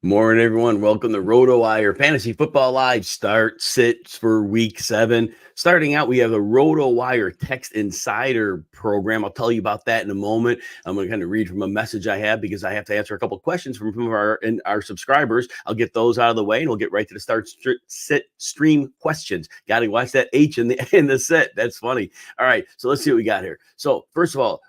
Morning, everyone. Welcome to RotoWire Fantasy Football Live start sits for week 7. Starting out, we have the RotoWire Text Insider program. I'll tell you about that in a moment. I'm going to kind of read from a message I have because I have to answer a couple questions from some of our subscribers. I'll get those out of the way and we'll get right to the start sit stream questions. Got to watch that H in the sit. That's funny. All right, so let's see what we got here. So first of all,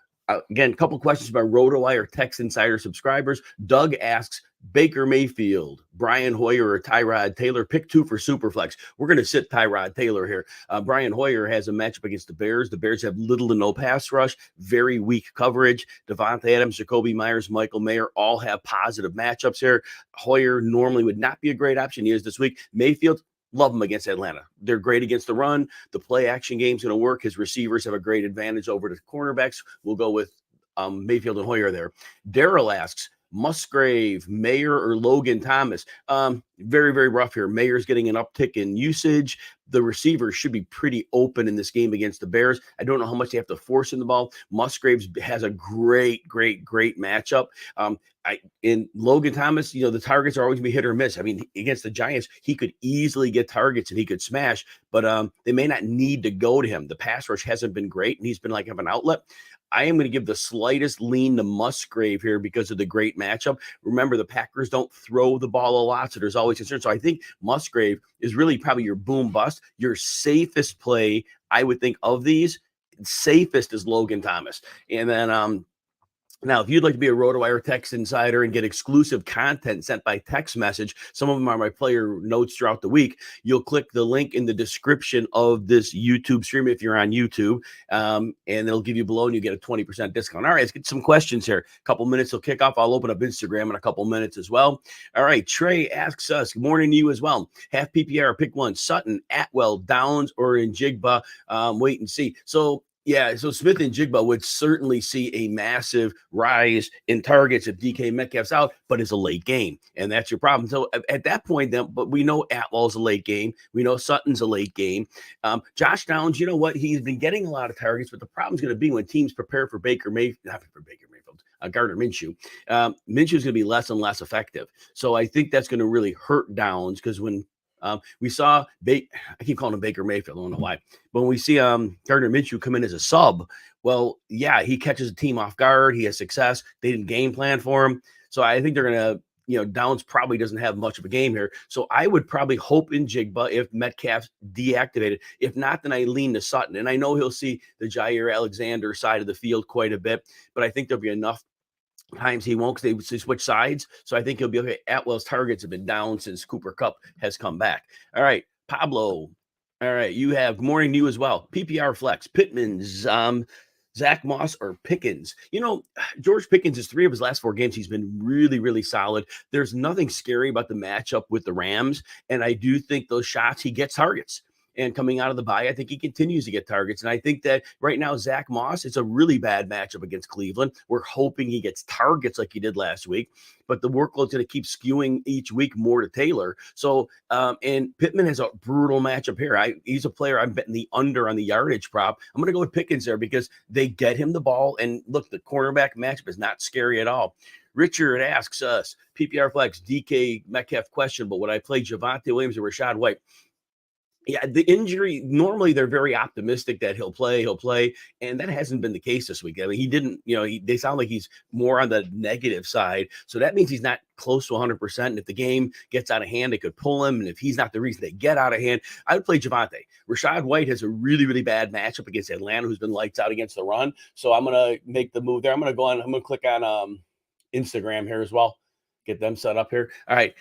again, a couple questions about RotoWire Text Insider subscribers. Doug asks, Baker Mayfield, Brian Hoyer, or Tyrod Taylor. Pick 2 for Superflex. We're going to sit Tyrod Taylor here. Brian Hoyer has a matchup against the Bears. The Bears have little to no pass rush, very weak coverage. Devontae Adams, Jacoby Myers, Michael Mayer all have positive matchups here. Hoyer normally would not be a great option. He is this week. Mayfield, love them against Atlanta. They're great against the run. The play action game's going to work. His receivers have a great advantage over the cornerbacks. We'll go with Mayfield and Hoyer there. Daryl asks, Musgrave, Mayer, or Logan Thomas. Very, very rough here. Mayer's getting an uptick in usage. The receivers should be pretty open in this game against the Bears. I don't know how much they have to force in the ball. Musgraves has a great matchup. In Logan Thomas, the targets are always going to be hit or miss. I mean, against the Giants, he could easily get targets and he could smash, but they may not need to go to him. The pass rush hasn't been great, and he's been like an outlet. I am going to give the slightest lean to Musgrave here because of the great matchup. Remember, the Packers don't throw the ball a lot, so there's always concern. So I think Musgrave is really probably your boom bust. Your safest play, I would think, of these, safest is Logan Thomas. And then now, if you'd like to be a RotoWire Text Insider and get exclusive content sent by text message, some of them are my player notes throughout the week. You'll click the link in the description of this YouTube stream if you're on YouTube, and it'll give you below, and you get a 20% discount. All right, let's get some questions here. A couple minutes will kick off. I'll open up Instagram in a couple minutes as well. All right, Trey asks us, good morning to you as well. Half PPR, pick 1, Sutton, Atwell, Downs, or in Jigba. Wait and see. So Smith and Jigba would certainly see a massive rise in targets if DK Metcalf's out, but it's a late game, and that's your problem. So at that point, then, but we know Atwell's a late game. We know Sutton's a late game. Josh Downs, you know what? He's been getting a lot of targets, but the problem's going to be when teams prepare for Gardner Minshew. Minshew's going to be less and less effective. So I think that's going to really hurt Downs because when we saw I keep calling him Baker Mayfield. I don't know why. But when we see Gardner Minshew come in as a sub, well, yeah, he catches a team off guard. He has success. They didn't game plan for him. So I think they're going to, Downs probably doesn't have much of a game here. So I would probably hope in Jigba if Metcalf's deactivated. If not, then I lean to Sutton. And I know he'll see the Jair Alexander side of the field quite a bit, but I think there'll be enough times he won't because they switch sides. So I think he'll be okay. Atwell's targets have been down since Cooper Kupp has come back. All right, Pablo. All right, you have morning to you as well. PPR flex, Pittman's, Zach Moss, or Pickens. George Pickens is 3 of his last 4 games. He's been really, really solid. There's nothing scary about the matchup with the Rams. And I do think those shots, he gets targets. And coming out of the bye, I think he continues to get targets. And I think that right now, Zach Moss, it's a really bad matchup against Cleveland. We're hoping he gets targets like he did last week, but the workload's going to keep skewing each week more to Taylor. So, and Pittman has a brutal matchup here. He's a player I'm betting the under on the yardage prop. I'm going to go with Pickens there because they get him the ball. And look, the cornerback matchup is not scary at all. Richard asks us, PPR flex, DK Metcalf question, but would I play Javonte Williams or Rachaad White? Yeah, the injury, normally they're very optimistic that he'll play, and that hasn't been the case this week. I mean, he didn't, they sound like he's more on the negative side, so that means he's not close to 100%, and if the game gets out of hand, they could pull him, and if he's not the reason they get out of hand, I would play Javonte. Rachaad White has a really, really bad matchup against Atlanta, who's been lights out against the run, so I'm going to make the move there. I'm going to click on Instagram here as well, get them set up here. All right.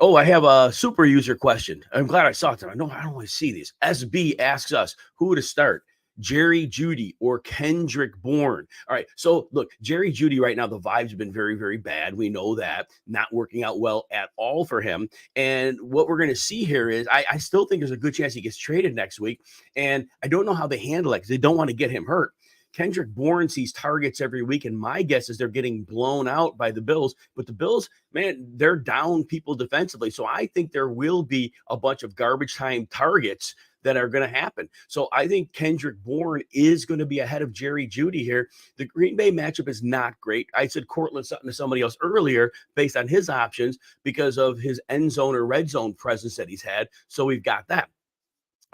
Oh, I have a super user question. I'm glad I saw it. I don't always see these. SB asks us who to start, Jerry Jeudy or Kendrick Bourne. All right. So look, Jerry Jeudy right now, the vibes have been very, very bad. We know that, not working out well at all for him. And what we're going to see here is I still think there's a good chance he gets traded next week. And I don't know how they handle it because they don't want to get him hurt. Kendrick Bourne sees targets every week, and my guess is they're getting blown out by the Bills. But the Bills, man, they're down people defensively. So I think there will be a bunch of garbage time targets that are going to happen. So I think Kendrick Bourne is going to be ahead of Jerry Jeudy here. The Green Bay matchup is not great. I said Cortland Sutton to somebody else earlier based on his options because of his end zone or red zone presence that he's had. So we've got that.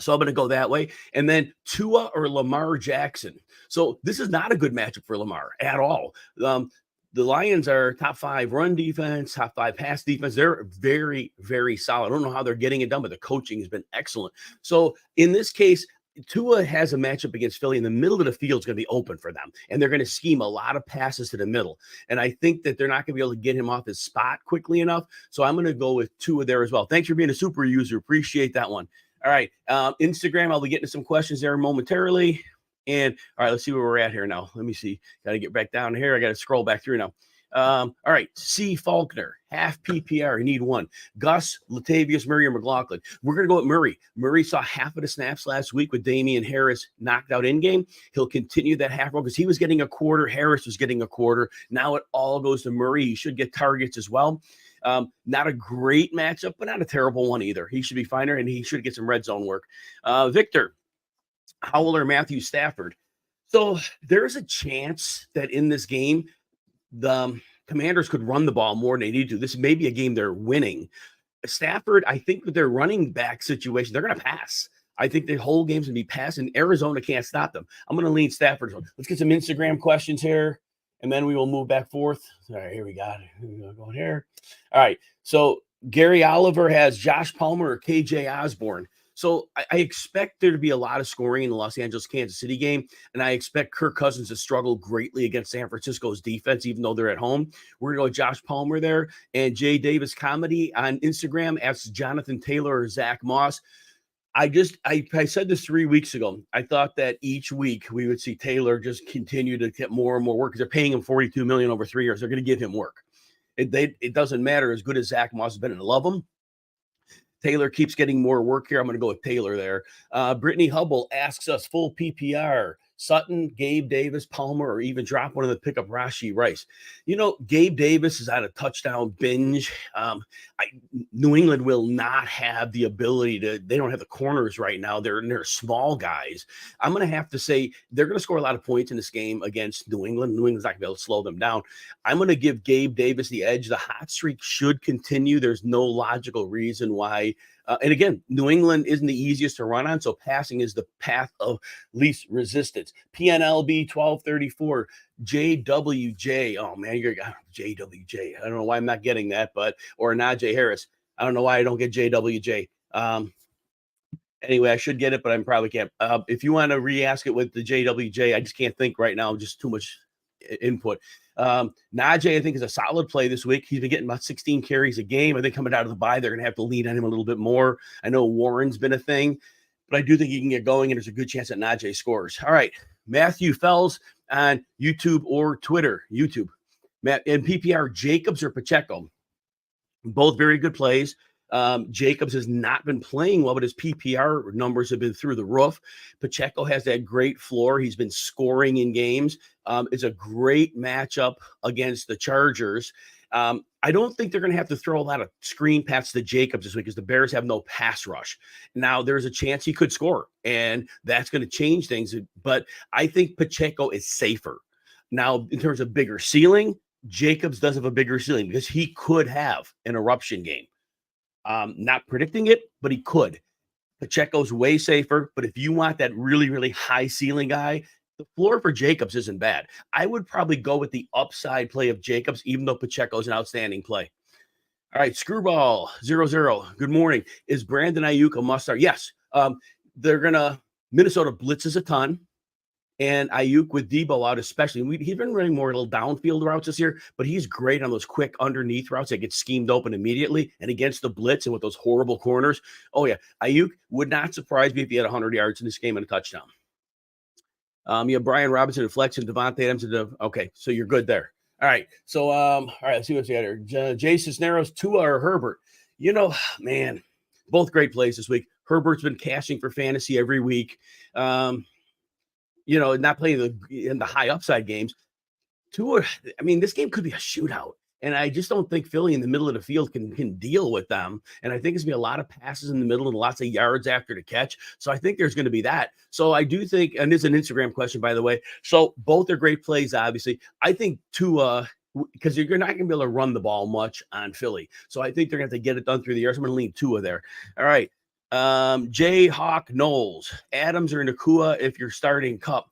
So I'm going to go that way. And then Tua or Lamar Jackson. So this is not a good matchup for Lamar at all. The Lions are top 5 run defense, top 5 pass defense. They're very, very solid. I don't know how they're getting it done, but the coaching has been excellent. So in this case, Tua has a matchup against Philly, and the middle of the field is going to be open for them, and they're going to scheme a lot of passes to the middle. And I think that they're not going to be able to get him off his spot quickly enough. So I'm going to go with Tua there as well. Thanks for being a super user. Appreciate that one. All right. Instagram, I'll be getting to some questions there momentarily. And all right, let's see where we're at here now. Let me see. Got to get back down here. I got to scroll back through now. All right. C. Faulkner, half PPR. You need one. Gus, Latavius Murray, or McLaughlin. We're going to go with Murray. Murray saw half of the snaps last week with Damian Harris knocked out in game. He'll continue that half role because he was getting a quarter. Harris was getting a quarter. Now it all goes to Murray. He should get targets as well. Not a great matchup, but not a terrible one either. He should be finer, and he should get some red zone work. Victor, Howell or Matthew Stafford. So there's a chance that in this game, the Commanders could run the ball more than they need to. This may be a game they're winning. Stafford, I think with their running back situation, they're going to pass. I think the whole game's going to be passing. Arizona can't stop them. I'm going to lean Stafford. Let's get some Instagram questions here, and then we will move back forth. All right, here we got it. We're going here. All right, so Gary Oliver has Josh Palmer or KJ Osborne. So I expect there to be a lot of scoring in the Los Angeles-Kansas City game, and I expect Kirk Cousins to struggle greatly against San Francisco's defense, even though they're at home. We're going to go Josh Palmer there, and Jay Davis Comedy on Instagram asks Jonathan Taylor or Zach Moss. I said this 3 weeks ago. I thought that each week we would see Taylor just continue to get more and more work because they're paying him $42 million over 3 years. They're going to give him work. It doesn't matter as good as Zach Moss has been, and I love him. Taylor keeps getting more work here. I'm going to go with Taylor there. Brittany Hubble asks us full PPR. Sutton, Gabe Davis, Palmer, or even drop one of the pickup Rashee Rice. You know, Gabe Davis is on a touchdown binge. New England will not have the ability they don't have the corners right now. They're small guys. I'm going to have to say they're going to score a lot of points in this game against New England. New England's not going to be able to slow them down. I'm going to give Gabe Davis the edge. The hot streak should continue. There's no logical reason why. And again, New England isn't the easiest to run on, so passing is the path of least resistance. PNLB 1234, JWJ. Oh, man, you're JWJ. I don't know why I'm not getting that, or Najee Harris. I don't know why I don't get JWJ. Anyway, I should get it, but I probably can't. If you want to re-ask it with the JWJ, I just can't think right now. Just too much input. Najee, I think, is a solid play this week. He's been getting about 16 carries a game. I think coming out of the bye, they're going to have to lean on him a little bit more. I know Warren's been a thing, but I do think he can get going, and there's a good chance that Najee scores. All right, Matthew Fells on YouTube or Twitter. YouTube. Matt, and PPR, Jacobs or Pacheco. Both very good plays. Jacobs has not been playing well, but his PPR numbers have been through the roof. Pacheco has that great floor. He's been scoring in games. It's a great matchup against the Chargers. I don't think they're going to have to throw a lot of screen passes to Jacobs this week because the Bears have no pass rush. Now, there's a chance he could score, and that's going to change things. But I think Pacheco is safer. Now, in terms of bigger ceiling, Jacobs does have a bigger ceiling because he could have an eruption game. Not predicting it, but he could. Pacheco's way safer, but if you want that really, really high ceiling guy, the floor for Jacobs isn't bad. I would probably go with the upside play of Jacobs, even though Pacheco's an outstanding play. All right, Screwball 00. Good morning. Is Brandon Ayuk a must start? Yes. Minnesota blitzes a ton. And Ayuk with Debo out, especially. He's been running more little downfield routes this year, but he's great on those quick underneath routes that get schemed open immediately. And against the blitz and with those horrible corners. Oh, yeah. Ayuk would not surprise me if he had 100 yards in this game and a touchdown. You have Brian Robinson and Flex and Devontae Adams. Okay, so you're good there. All right. So, all right, let's see what's the other. Jay Cisneros, Tua or Herbert. You know, man, both great plays this week. Herbert's been cashing for fantasy every week. Not playing in the high upside games. Tua, I mean, this game could be a shootout. And I just don't think Philly in the middle of the field can deal with them. And I think it's gonna be a lot of passes in the middle and lots of yards after the catch. So I think there's going to be that. So I do think, and this is an Instagram question, by the way. So both are great plays, obviously. I think Tua, because you're not going to be able to run the ball much on Philly. So I think they're going to have to get it done through the air. So I'm going to lean Tua there. All right. Jay Hawk Knowles, Adams or Nakua if you're starting Cup.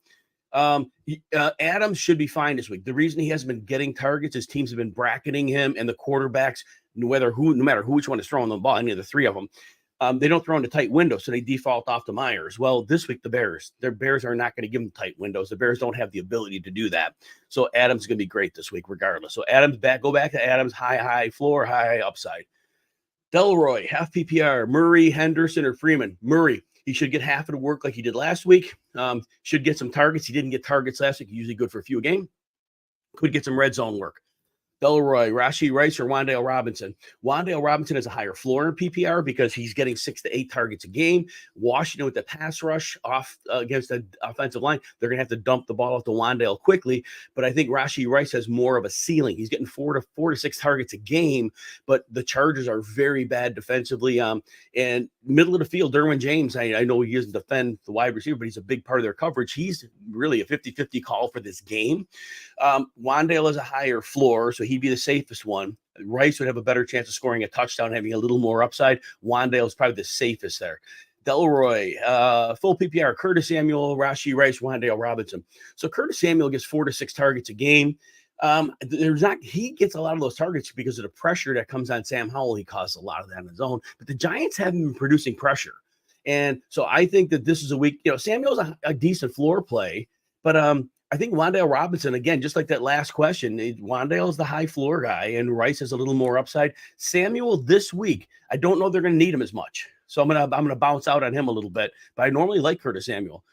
Adams should be fine this week. The reason he hasn't been getting targets is teams have been bracketing him, and the quarterbacks, no matter which one is throwing the ball, any of the three of them, they don't throw into tight windows, so they default off to Myers. Well, this week their Bears are not going to give them tight windows. The Bears don't have the ability to do that. So Adams is going to be great this week, regardless. So go back to Adams, high floor, high upside. Delroy, half PPR, Murray, Henderson, or Freeman. Murray. He should get half of the work like he did last week. Should get some targets. He didn't get targets last week. Usually good for a few a game. Could get some red zone work. Delroy, Rashee Rice, or Wan'Dale Robinson. Wan'Dale Robinson has a higher floor in PPR because he's getting 6 to 8 targets a game. Washington with the pass rush off against the offensive line, they're going to have to dump the ball off to Wan'Dale quickly. But I think Rashee Rice has more of a ceiling. He's getting 4 to 6 targets a game, but the Chargers are very bad defensively. And middle of the field, Derwin James, I know he doesn't defend the wide receiver, but he's a big part of their coverage. He's really a 50-50 call for this game. Wan'Dale has a higher floor, so he'd be the safest one. Rice would have a better chance of scoring a touchdown, having a little more upside. Wan'Dale is probably the safest there. Delroy, full PPR, Curtis Samuel, Rashee Rice, Wan'Dale Robinson. So Curtis Samuel gets 4 to 6 targets a game. He gets a lot of those targets because of the pressure that comes on Sam Howell. He caused a lot of that on his own, but the Giants haven't been producing pressure. And so I think that this is a week, Samuel's a decent floor play, but I think Wan'Dale Robinson, again, just like that last question, Wan'Dale is the high floor guy and Rice has a little more upside. Samuel this week, I don't know they're going to need him as much. So I'm gonna bounce out on him a little bit, but I normally like Curtis Samuel.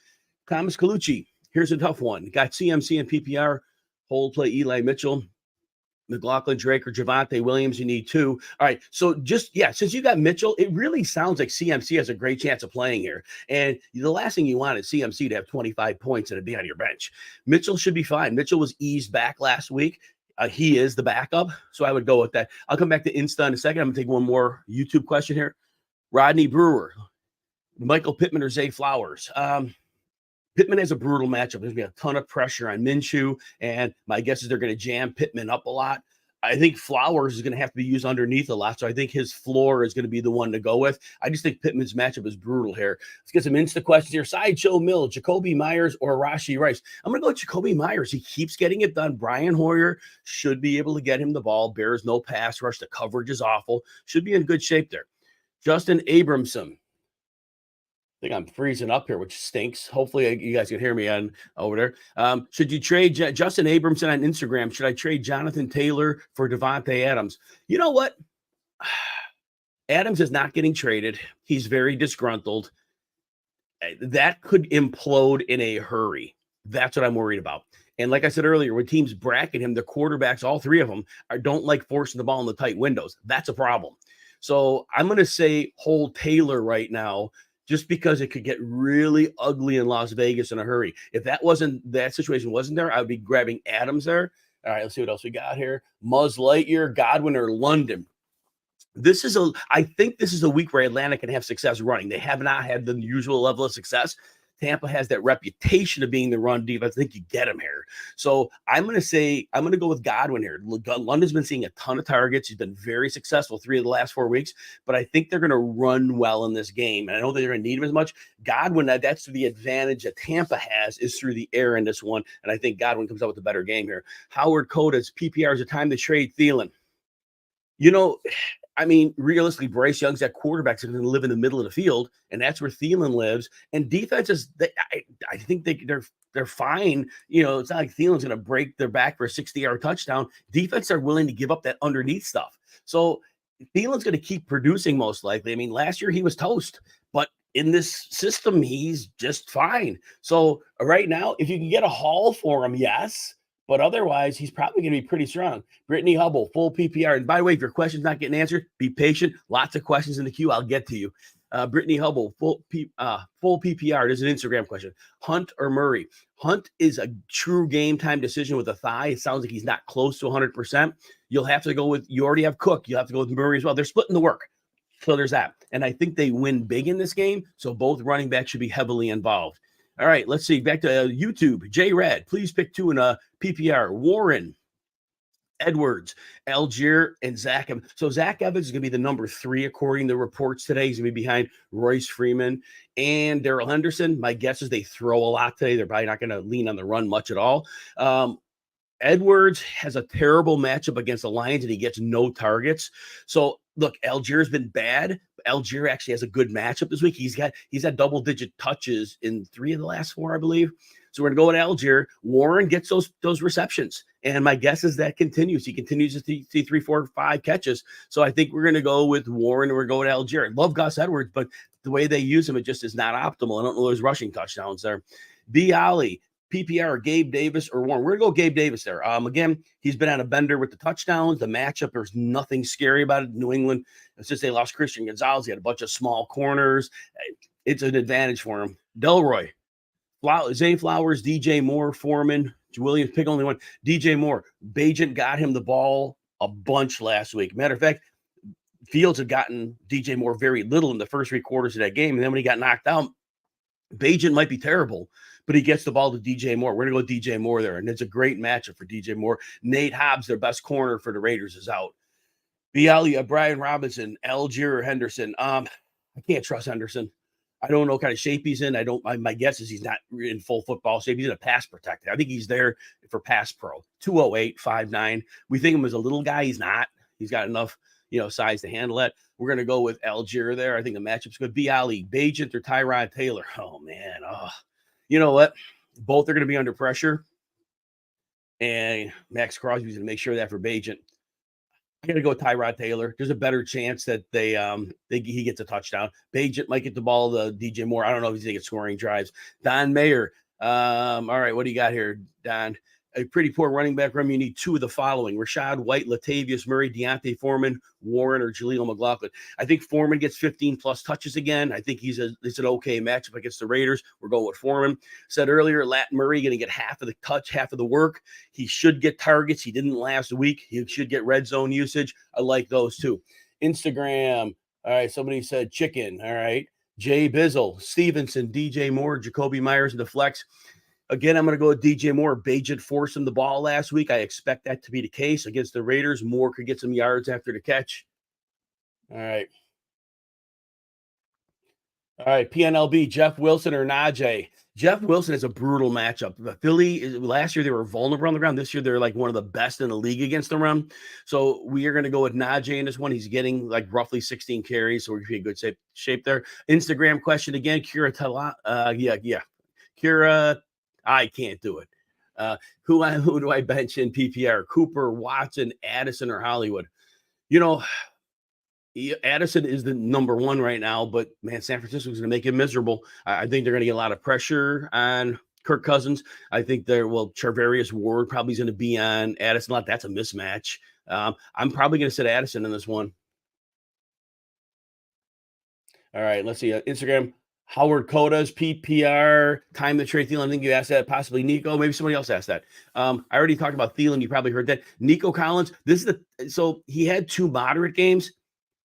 Thomas Colucci, here's a tough one. Got CMC and PPR, hold play Eli Mitchell, McLaughlin, Drake, or Javonte Williams. You need 2. All right. So since you got Mitchell, it really sounds like CMC has a great chance of playing here. And the last thing you want is CMC to have 25 points and to be on your bench. Mitchell should be fine. Mitchell was eased back last week. He is the backup. So I would go with that. I'll come back to Insta in a second. I'm going to take one more YouTube question here. Rodney Brewer, Michael Pittman, or Zay Flowers. Pittman has a brutal matchup. There's going to be a ton of pressure on Minshew, and my guess is they're going to jam Pittman up a lot. I think Flowers is going to have to be used underneath a lot, so I think his floor is going to be the one to go with. I just think Pittman's matchup is brutal here. Let's get some Insta questions here. Sideshow Mill, Jacoby Myers, or Rashee Rice? I'm going to go with Jacoby Myers. He keeps getting it done. Brian Hoyer should be able to get him the ball. Bears no pass rush. The coverage is awful. Should be in good shape there. Justin Abramson. I think I'm freezing up here, which stinks. Hopefully you guys can hear me over there. Should you trade Justin Abramson on Instagram? Should I trade Jonathan Taylor for Devontae Adams? You know what? Adams is not getting traded. He's very disgruntled. That could implode in a hurry. That's what I'm worried about. And like I said earlier, when teams bracket him, the quarterbacks, all 3 of them, don't like forcing the ball in the tight windows. That's a problem. So I'm going to say hold Taylor right now, just because it could get really ugly in Las Vegas in a hurry. If that situation wasn't there, I would be grabbing Adams there. All right, let's see what else we got here. Muzz Lightyear, Godwin, or London. I think this is a week where Atlanta can have success running. They have not had the usual level of success. Tampa has that reputation of being the run defense. I think you get him here. So I'm going to go with Godwin here. London's been seeing a ton of targets. He's been very successful 3 of the last 4 weeks, but I think they're going to run well in this game. And I know they're going to need him as much. Godwin, that's the advantage that Tampa has, is through the air in this one. And I think Godwin comes out with a better game here. Howard Coda's PPR is a time to trade Thielen. Realistically, Bryce Young's that quarterback's going to live in the middle of the field, and that's where Thielen lives. And defenses, I think they're fine. It's not like Thielen's going to break their back for a 60-yard touchdown. Defense are willing to give up that underneath stuff. So Thielen's going to keep producing most likely. Last year he was toast, but in this system, he's just fine. So right now, if you can get a haul for him, yes. But otherwise, he's probably going to be pretty strong. Brittany Hubble, full PPR. And by the way, if your question's not getting answered, be patient. Lots of questions in the queue. I'll get to you. Brittany Hubble, full PPR. There's an Instagram question. Hunt or Murray? Hunt is a true game time decision with a thigh. It sounds like he's not close to 100%. You'll have to go with, you already have Cook. You'll have to go with Murray as well. They're splitting the work. So there's that. And I think they win big in this game. So both running backs should be heavily involved. All right, let's see. Back to YouTube. J Rad, please pick two in a PPR. Warren, Edwards, Algier, and Zach Evans. So Zach Evans is going to be the number 3 according to reports today. He's going to be behind Royce Freeman and Darrell Henderson. My guess is they throw a lot today. They're probably not going to lean on the run much at all. Edwards has a terrible matchup against the Lions, and he gets no targets. So look, Algier's been bad. Algier actually has a good matchup this week. He's had double-digit touches in 3 of the last 4, I believe. So we're going to go with Algier. Warren gets those receptions, and my guess is that continues. He continues to see 3, 4, 5 catches. So I think we're going to go with Warren, and we're going with Algier. I love Gus Edwards, but the way they use him, it just is not optimal. I don't know those rushing touchdowns there. B. Ollie, PPR, Gabe Davis or Warren. We're going to go Gabe Davis there. Again, he's been on a bender with the touchdowns. The matchup, there's nothing scary about it. New England, since they lost Christian Gonzalez, he had a bunch of small corners. It's an advantage for him. Delroy, Zay Flowers, DJ Moore, Foreman, Williams, pick only one. DJ Moore, Bajent got him the ball a bunch last week. Matter of fact, Fields had gotten DJ Moore very little in the first 3 quarters of that game. And then when he got knocked out, Bajent might be terrible, but he gets the ball to DJ Moore. We're going to go DJ Moore there, and it's a great matchup for DJ Moore. Nate Hobbs, their best corner for the Raiders, is out. Bialia, Brian Robinson, Algier, Henderson. I can't trust Henderson. I don't know what kind of shape he's in. My guess is he's not in full football shape. He's in a pass protector. I think he's there for pass pro. 208, 5'9". We think of him as a little guy. He's not. He's got enough, size to handle it. We're going to go with Algier there. I think the matchup's good. Bialy, Bajent, or Tyrod Taylor. Oh, man. Oh, you know what? Both are going to be under pressure. And Max Crosby's going to make sure of that for Bajent. I'm going to go with Tyrod Taylor. There's a better chance that he gets a touchdown. Bajent might get the ball to DJ Moore. I don't know if he's going to get scoring drives. Don Mayer. All right, what do you got here, Don? A pretty poor running back room. You need 2 of the following: Rashad White, Latavius Murray, Deontay Foreman, Warren, or Jaleel McLaughlin. I think Foreman gets 15-plus touches again. I think it's an okay matchup against the Raiders. We're going with Foreman. Said earlier, Lat Murray going to get half of the touch, half of the work. He should get targets. He didn't last week. He should get red zone usage. I like those too. Instagram. All right, somebody said chicken. All right. Jay Bizzle, Stevenson, DJ Moore, Jacoby Myers, and the flex. Again, I'm going to go with DJ Moore. Bajent forced him the ball last week. I expect that to be the case against the Raiders. Moore could get some yards after the catch. All right. PNLB, Jeff Wilson or Najee. Jeff Wilson is a brutal matchup. Philly, last year they were vulnerable on the ground. This year they're like one of the best in the league against the run. So we are going to go with Najee in this one. He's getting like roughly 16 carries, so we're going to be in good shape there. Instagram question again. Kira, I can't do it. Who do I bench in PPR? Cooper, Watson, Addison, or Hollywood? Addison is the number 1 right now, but man, San Francisco is going to make him miserable. I think they're going to get a lot of pressure on Kirk Cousins. I think Charvarius Ward probably is going to be on Addison a lot. That's a mismatch. I'm probably going to sit Addison in this one. All right, let's see. Instagram. Howard Coda's PPR, time to trade Thielen. I think you asked that, possibly Nico. Maybe somebody else asked that. I already talked about Thielen. You probably heard that. Nico Collins, so he had 2 moderate games.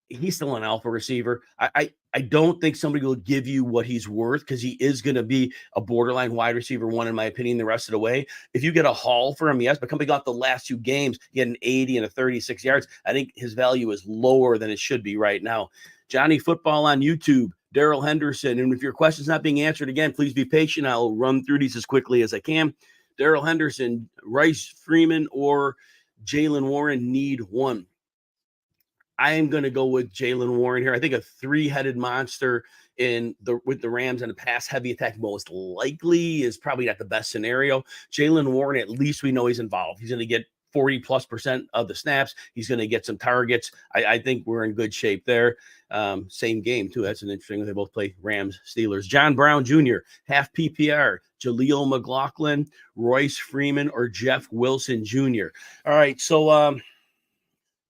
He's still an alpha receiver. I don't think somebody will give you what he's worth because he is going to be a borderline wide receiver 1, in my opinion, the rest of the way. If you get a haul for him, yes, but coming off the last 2 games, he had an 80 and a 36 yards. I think his value is lower than it should be right now. Johnny Football on YouTube. Darrell Henderson. And if your question's not being answered, again, please be patient. I'll run through these as quickly as I can. Darrell Henderson, Rice Freeman, or Jaylen Warren need 1. I am going to go with Jaylen Warren here. I think a 3-headed monster with the Rams and a pass-heavy attack most likely is probably not the best scenario. Jaylen Warren, at least we know he's involved. He's going to get 40+% of the snaps. He's going to get some targets. I think we're in good shape there. Same game, too. That's an interesting. They both play Rams, Steelers. John Brown Jr., half PPR, Jaleel McLaughlin, Royce Freeman, or Jeff Wilson Jr. All right, so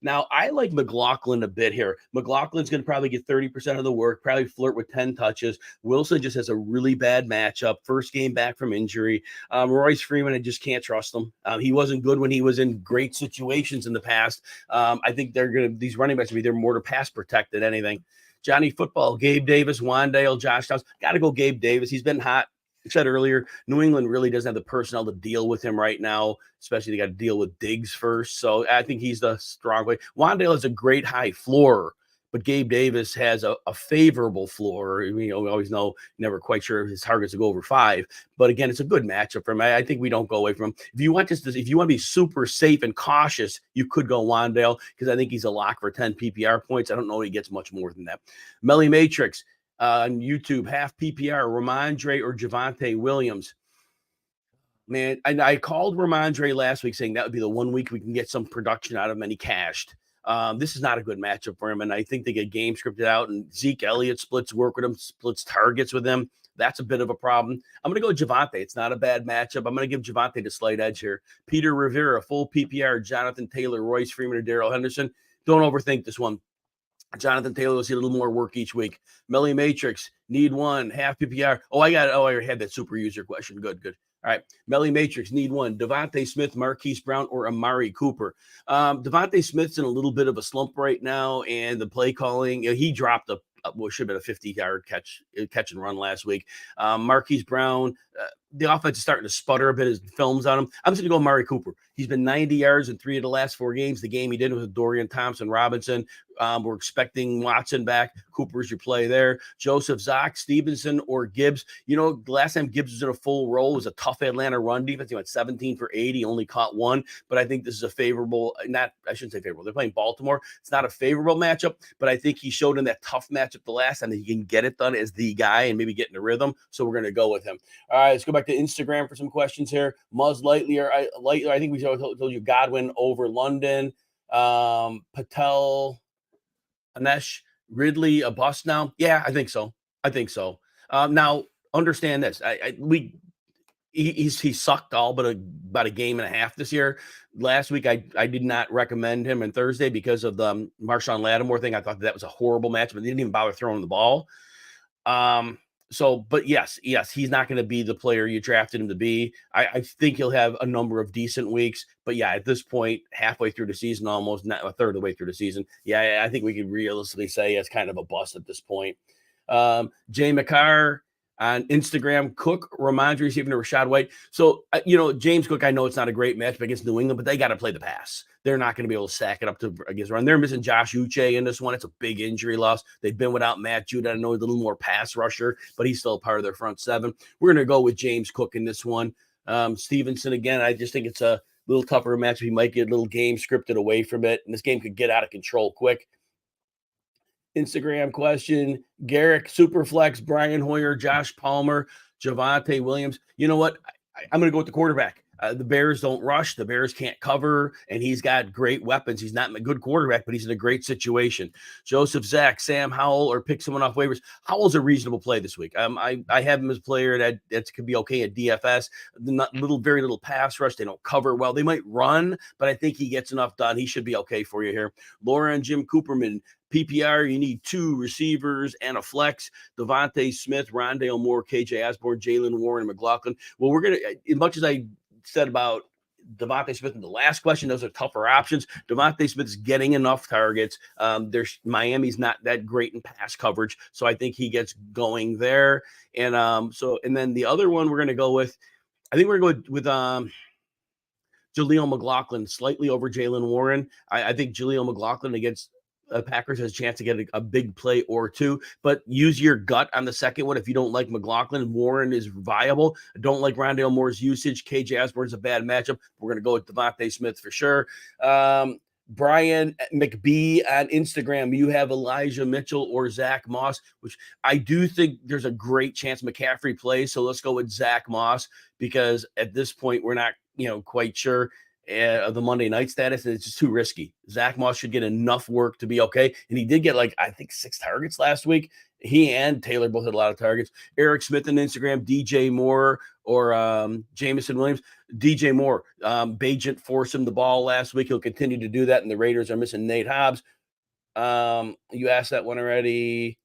now, I like McLaughlin a bit here. McLaughlin's going to probably get 30% of the work, probably flirt with 10 touches. Wilson just has a really bad matchup. First game back from injury. Royce Freeman, I just can't trust him. He wasn't good when he was in great situations in the past. I think these running backs, they're more to pass protect than anything. Johnny Football, Gabe Davis, Wandale, Josh Downs. Got to go Gabe Davis. He's been hot. I said earlier, New England really doesn't have the personnel to deal with him right now, especially they got to deal with Diggs first. So I think he's the strong way. Wandale has a great high floor, but Gabe Davis has a favorable floor. We always know, never quite sure if his targets will go over 5. But again, it's a good matchup for him. I think we don't go away from him. If you want to be super safe and cautious, you could go Wandale because I think he's a lock for 10 PPR points. I don't know if he gets much more than that. Melly Matrix. On YouTube, half PPR, Ramondre or Javonte Williams. Man, I called Ramondre last week saying that would be the 1 week we can get some production out of him, and he cashed. This is not a good matchup for him, and I think they get game scripted out, and Zeke Elliott splits work with him, splits targets with him. That's a bit of a problem. I'm going to go Javonte. It's not a bad matchup. I'm going to give Javonte the slight edge here. Peter Rivera, full PPR, Jonathan Taylor, Royce Freeman, or Darrell Henderson. Don't overthink this one. Jonathan Taylor will see a little more work each week. Melly Matrix, need one, half PPR. I already had that super user question. Good. All right. Melly Matrix, need one. Devontae Smith, Marquise Brown, or Amari Cooper. Devontae Smith's in a little bit of a slump right now, and the play calling, he dropped what should have been a 50-yard catch and run last week. Marquise Brown, the offense is starting to sputter a bit as films on him. I'm just going to go Amari Cooper. He's been 90 yards in 3 of the last 4 games. The game he did was with Dorian Thompson-Robinson. We're expecting Watson back. Cooper's your play there. Joseph Zock, Stevenson, or Gibbs. The last time Gibbs was in a full role was a tough Atlanta run defense. He went 17 for 80, only caught 1. But I think this is a favorable, I shouldn't say favorable. They're playing Baltimore. It's not a favorable matchup, but I think he showed in that tough matchup the last time that he can get it done as the guy and maybe get in a rhythm. So we're going to go with him. All right, let's go back to Instagram for some questions here. Muzz Lightyear, I think we told you Godwin over London. Patel, Anesh, Ridley, a bust now? Yeah, I think so. Now, understand this. He sucked all but about a game and a half this year. Last week, I did not recommend him on Thursday because of the Marshawn Lattimore thing. I thought that was a horrible match, but they didn't even bother throwing the ball. But yes, he's not going to be the player you drafted him to be. I think he'll have a number of decent weeks, but yeah, at this point, halfway through the season, almost not a third of the way through the season. Yeah, I think we could realistically say it's kind of a bust at this point. Jay McCarr on Instagram, Cook, Ramondre receiving to Rachaad White. So, James Cook, I know it's not a great matchup against New England, but they got to play the pass. They're not going to be able to sack it up to against run. They're missing Josh Uche in this one. It's a big injury loss. They've been without Matt Judon. I know he's a little more pass rusher, but he's still a part of their front 7. We're going to go with James Cook in this one. Stevenson, again, I just think it's a little tougher matchup. He might get a little game scripted away from it, and this game could get out of control quick. Instagram question, Garrick, Superflex, Brian Hoyer, Josh Palmer, Javonte Williams. You know what? I'm going to go with the quarterback. The Bears don't rush. The Bears can't cover, and he's got great weapons. He's not a good quarterback, but he's in a great situation. Joseph Zach, Sam Howell, or pick someone off waivers. Howell's a reasonable play this week. I have him as a player that could be okay at DFS. Very little pass rush. They don't cover well. They might run, but I think he gets enough done. He should be okay for you here. Laura and Jim Cooperman, PPR, you need 2 receivers and a flex. Devontae Smith, Rondale Moore, KJ Osborne, Jalen Warren, McLaughlin. Well, we're going to, as much as I said about Devontae Smith in the last question, those are tougher options. Devontae Smith is getting enough targets. Miami's not that great in pass coverage, so I think he gets going there. And then the other one we're going to go with, I think we're going to go with Jaleel McLaughlin, slightly over Jalen Warren. I think Jaleel McLaughlin against Packers has a chance to get a big play or 2, but use your gut on the second one. If you don't like McLaughlin, Warren is viable. I don't like Rondale Moore's usage. KJ Osborne's a bad matchup. We're going to go with Devontae Smith for sure. Brian McBee on Instagram, you have Elijah Mitchell or Zach Moss, which I do think there's a great chance McCaffrey plays. So let's go with Zach Moss because at this point we're not, quite sure. of the Monday night status, and it's just too risky. Zach Moss should get enough work to be okay. And he did get, like, I think 6 targets last week. He and Taylor both had a lot of targets. Eric Smith on Instagram, DJ Moore or Jamison Williams. DJ Moore, Bajent forced him the ball last week. He'll continue to do that, and the Raiders are missing Nate Hobbs. You asked that one already.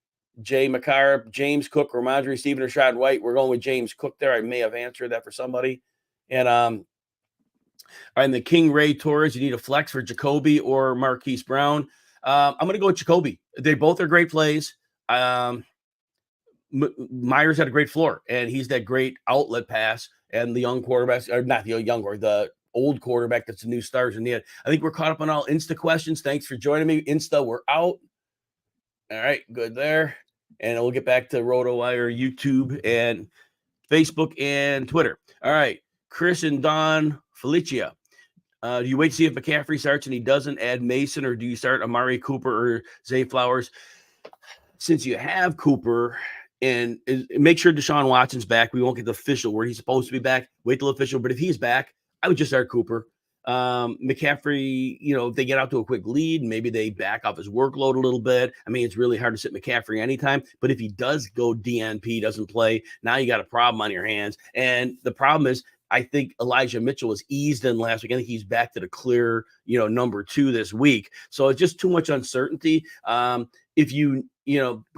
Jay McCarr, James Cook, Ramondre Steven, or Rashad White. We're going with James Cook there. I may have answered that for somebody. And the King Ray Torres, you need a flex for Jacoby or Marquise Brown. I'm going to go with Jacoby. They both are great plays. Myers had a great floor, and he's that great outlet pass. And the young quarterbacks, or not the young, or the old quarterback that's the new stars in the end. I think we're caught up on all Insta questions. Thanks for joining me. Insta, we're out. All right, good there. And we'll get back to RotoWire, YouTube, and Facebook and Twitter. All right, Chris and Don Felicia. Do you wait to see if McCaffrey starts and he doesn't add Mason, or do you start Amari Cooper or Zay Flowers? Since you have Cooper, and make sure Deshaun Watson's back, we won't get the official word. He's supposed to be back. Wait till official. But if he's back, I would just start Cooper. McCaffrey, if they get out to a quick lead, maybe they back off his workload a little bit. I mean, it's really hard to sit McCaffrey anytime, but if he does go DNP, doesn't play, now you got a problem on your hands. And the problem is, I think Elijah Mitchell was eased in last week. I think he's back to the clear, number 2 this week. So it's just too much uncertainty. If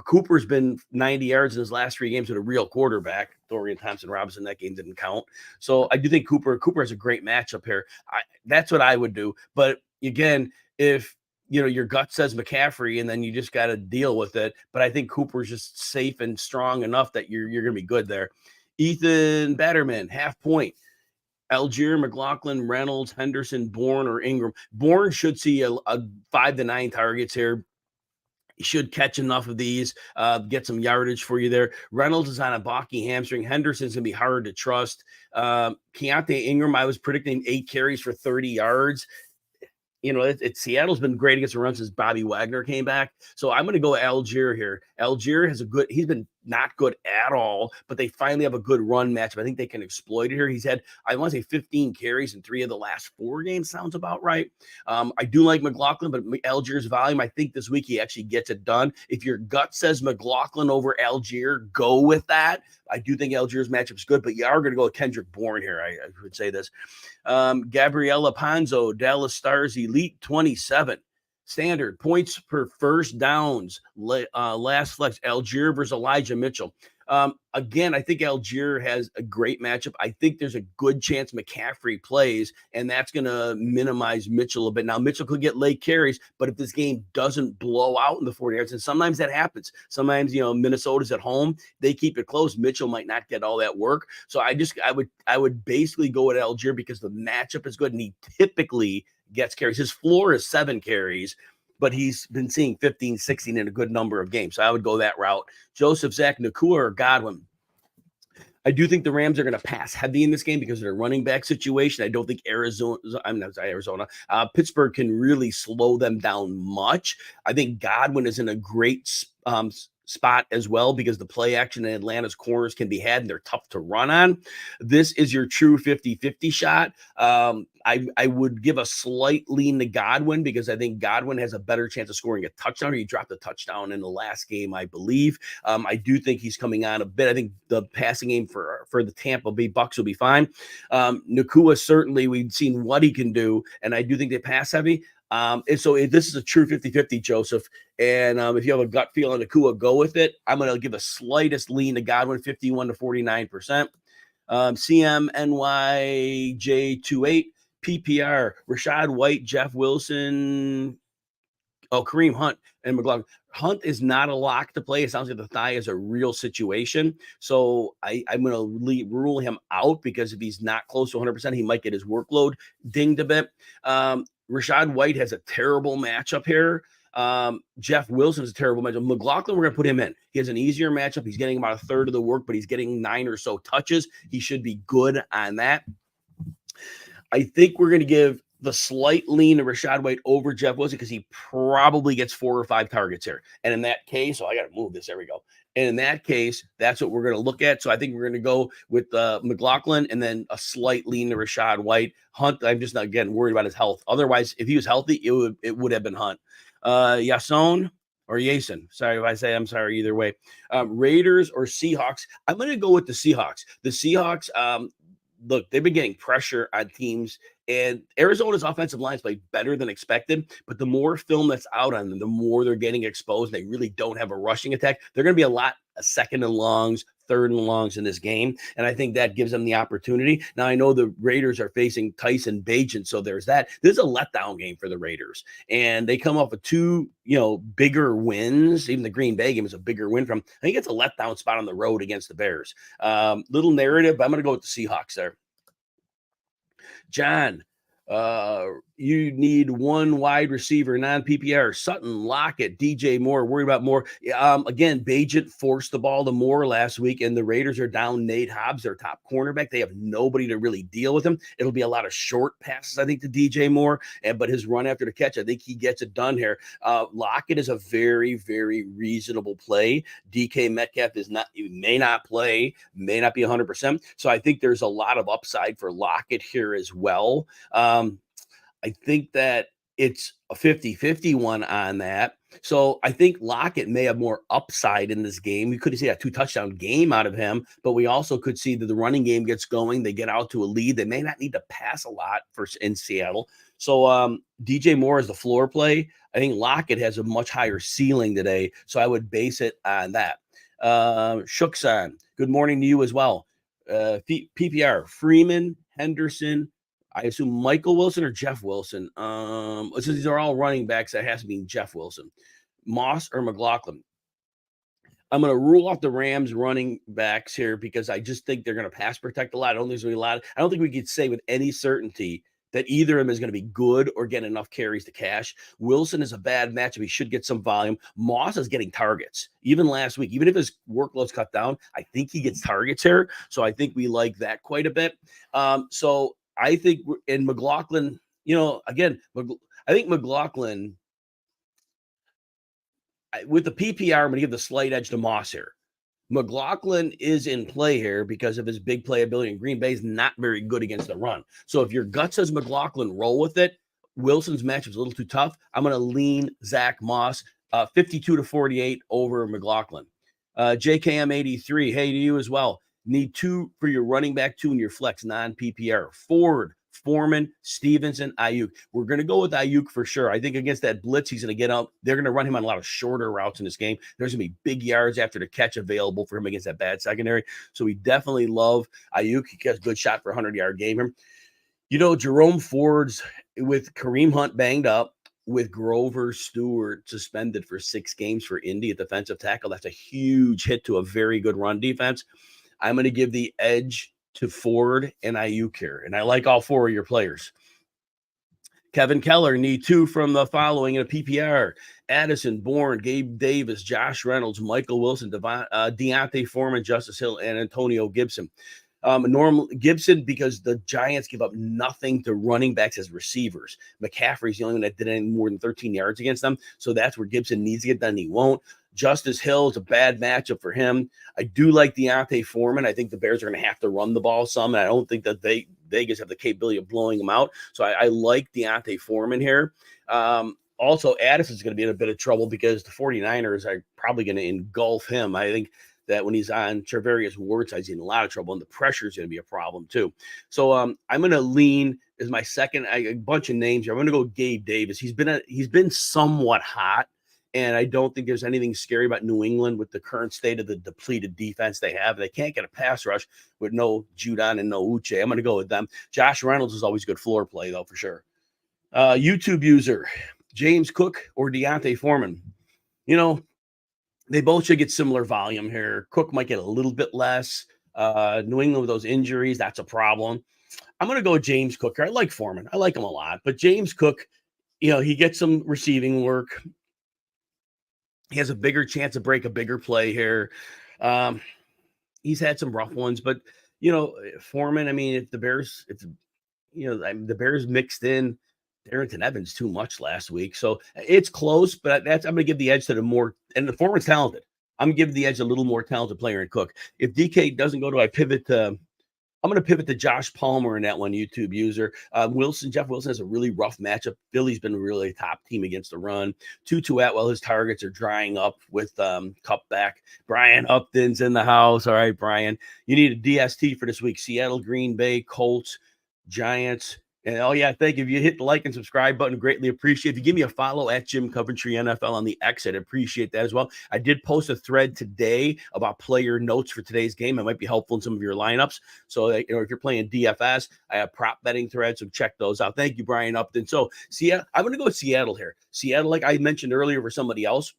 Cooper's been 90 yards in his last 3 games with a real quarterback. Dorian Thompson-Robinson, that game didn't count. So I do think Cooper has a great matchup here. That's what I would do. But again, if your gut says McCaffrey, and then you just got to deal with it. But I think Cooper's just safe and strong enough that you're going to be good there. Ethan Batterman, half point. Algier, McLaughlin, Reynolds, Henderson, Bourne, or Ingram. Bourne should see a 5 to 9 targets here. He should catch enough of these, get some yardage for you there. Reynolds is on a balky hamstring. Henderson's going to be hard to trust. Keontae Ingram, I was predicting 8 carries for 30 yards. Seattle's been great against the run since Bobby Wagner came back. So I'm going to go Algier here. Algier he's been not good at all, but they finally have a good run matchup. I think they can exploit it here. He's had, I want to say 15 carries in 3 of the last 4 games. Sounds about right. I do like McLaughlin, but Algier's volume, I think this week he actually gets it done. If your gut says McLaughlin over Algier, go with that. I do think Algier's matchup is good, but you are going to go with Kendrick Bourne here. I would say this. Gabriella Ponzo, Dallas Stars Elite 27. Standard points per first downs. Last flex, Algier versus Elijah Mitchell. Again, I think Algier has a great matchup. I think there's a good chance McCaffrey plays, and that's going to minimize Mitchell a bit. Now, Mitchell could get late carries, but if this game doesn't blow out in the 40 yards, and sometimes that happens. Sometimes, Minnesota's at home. They keep it close. Mitchell might not get all that work. So I would basically go with Algier because the matchup is good, and he typically gets carries. His floor is 7 carries, but he's been seeing 15, 16 in a good number of games. So I would go that route. Joseph, Zach, Nakua, or Godwin. I do think the Rams are going to pass heavy in this game because of their running back situation. I don't think Pittsburgh can really slow them down much. I think Godwin is in a great spot as well because the play action in Atlanta's corners can be had and they're tough to run on. This is your true 50-50 shot. I would give a slight lean to Godwin because I think Godwin has a better chance of scoring a touchdown, or he dropped a touchdown in the last game, I believe. I do think he's coming on a bit. I think the passing game for the Tampa Bay Bucks will be fine. Nakua, certainly we've seen what he can do, and I do think they pass heavy. And so this is a true 50-50, Joseph. And if you have a gut feel on Nakua, go with it. I'm going to give a slightest lean to Godwin, 51 to 49%. CMNYJ28, PPR, Rashad White, Jeff Wilson, Kareem Hunt, and McLaughlin. Hunt is not a lock to play. It sounds like the thigh is a real situation. So I'm going to rule him out because if he's not close to 100%, he might get his workload dinged a bit. Rashad White has a terrible matchup here. Jeff Wilson is a terrible matchup. McLaughlin, we're going to put him in. He has an easier matchup. He's getting about a third of the work, but he's getting 9 or so touches. He should be good on that. I think we're going to give the slight lean to Rashad White over Jeff Wilson because he probably gets 4 or 5 targets here. And in that case, I got to move this. There we go. And in that case, that's what we're going to look at. So I think we're going to go with McLaughlin and then a slight lean to Rashad White. Hunt, I'm just not again worried about his health. Otherwise, if he was healthy, it would have been Hunt. Yason or Yason. Sorry if I say I'm sorry either way. Raiders or Seahawks. I'm going to go with the Seahawks. The Seahawks, look, they've been getting pressure on teams, and Arizona's offensive lines played better than expected. But the more film that's out on them, the more they're getting exposed. They really don't have a rushing attack. They're going to be a lot of second and longs, third and longs in this game, and I think that gives them the opportunity. Now I know the Raiders are facing Tyson Bagent, so there's that. This is a letdown game for the Raiders, and they come off with 2, bigger wins. Even the Green Bay game is a bigger win from. I think it's a letdown spot on the road against the Bears. Little narrative, but I'm going to go with the Seahawks there. John, you need one wide receiver, non-PPR. Sutton, Lockett, DJ Moore. Worried about Moore. Again, Bagent forced the ball to Moore last week, and the Raiders are down Nate Hobbs, their top cornerback. They have nobody to really deal with him. It'll be a lot of short passes, I think, to DJ Moore, but his run after the catch, I think he gets it done here. Lockett is a very, very reasonable play. DK Metcalf may not play, may not be 100%. So I think there's a lot of upside for Lockett here as well. I think that it's a 50-50 one on that. So I think Lockett may have more upside in this game. We could see a 2-touchdown game out of him, but we also could see that the running game gets going. They get out to a lead. They may not need to pass a lot in Seattle. So DJ Moore is the floor play. I think Lockett has a much higher ceiling today, so I would base it on that. Shooksan, good morning to you as well. PPR, Freeman, Henderson, I assume Michael Wilson or Jeff Wilson. Since these are all running backs, that has to be Jeff Wilson. Moss or McLaughlin. I'm going to rule off the Rams running backs here because I just think they're going to pass protect a lot. I don't think there's going to be a lot. I don't think we could say with any certainty that either of them is going to be good or get enough carries to cash. Wilson is a bad matchup. He should get some volume. Moss is getting targets. Even last week, even if his workload's cut down, I think he gets targets here. So I think we like that quite a bit. So I think in McLaughlin, again, I think McLaughlin, with the PPR, I'm going to give the slight edge to Moss here. McLaughlin is in play here because of his big playability, and Green Bay is not very good against the run. So if your gut says McLaughlin, roll with it. Wilson's matchup is a little too tough. I'm going to lean Zach Moss 52-48 over McLaughlin. JKM83, hey to you as well. Need 2 for your running back, 2 in your flex, non-PPR. Ford, Foreman, Stevenson, Ayuk. We're going to go with Ayuk for sure. I think against that blitz, he's going to get out. They're going to run him on a lot of shorter routes in this game. There's going to be big yards after the catch available for him against that bad secondary. So we definitely love Ayuk. He gets a good shot for a 100-yard game here. Jerome Ford's with Kareem Hunt banged up, with Grover Stewart suspended for 6 games for Indy at defensive tackle. That's a huge hit to a very good run defense. I'm going to give the edge to Ford and Ayuk here. And I like all 4 of your players. Kevin Keller, need 2 from the following in a PPR. Addison, Bourne, Gabe Davis, Josh Reynolds, Michael Wilson, Deontay Foreman, Justice Hill, and Antonio Gibson. Gibson, because the Giants give up nothing to running backs as receivers. McCaffrey's the only one that did any more than 13 yards against them. So that's where Gibson needs to get done. He won't. Justice Hill is a bad matchup for him. I do like Deontay Foreman. I think the Bears are going to have to run the ball some, and I don't think that Vegas have the capability of blowing them out. So I like Deontay Foreman here. Also, Addison's going to be in a bit of trouble because the 49ers are probably going to engulf him. I think that when he's on Charvarius Ward's side, he's in a lot of trouble, and the pressure is going to be a problem too. So I'm going to lean as my second, a bunch of names here. I'm going to go Gabe Davis. He's been somewhat hot, and I don't think there's anything scary about New England with the current state of the depleted defense they have. They can't get a pass rush with no Judon and no Uche. I'm going to go with them. Josh Reynolds is always good floor play, though, for sure. YouTube user, James Cook or Deontay Foreman. They both should get similar volume here. Cook might get a little bit less. New England with those injuries, that's a problem. I'm going to go with James Cook. I like Foreman. I like him a lot. But James Cook, he gets some receiving work. He has a bigger chance to break a bigger play here. He's had some rough ones. But, Foreman, I mean, if the Bears mixed in Darrington Evans too much last week. So it's close, but I'm going to give the edge to the more, and the former's talented. I'm going to give the edge a little more talented player in Cook. If DK doesn't go to, I pivot to, I'm going to pivot to Josh Palmer in that one, YouTube user. Jeff Wilson has a really rough matchup. Philly's been really a top team against the run. Tutu Atwell, his targets are drying up with Cup back. Brian Upton's in the house. All right, Brian, you need a DST for this week. Seattle, Green Bay, Colts, Giants. And thank you. If you hit the like and subscribe button, greatly appreciate. If you give me a follow at Jim Coventry NFL on the X, I'd appreciate that as well. I did post a thread today about player notes for today's game. It might be helpful in some of your lineups. So, if you're playing DFS, I have prop betting threads, so check those out. Thank you, Brian Upton. So, I'm going to go with Seattle here. Seattle, like I mentioned earlier for somebody else,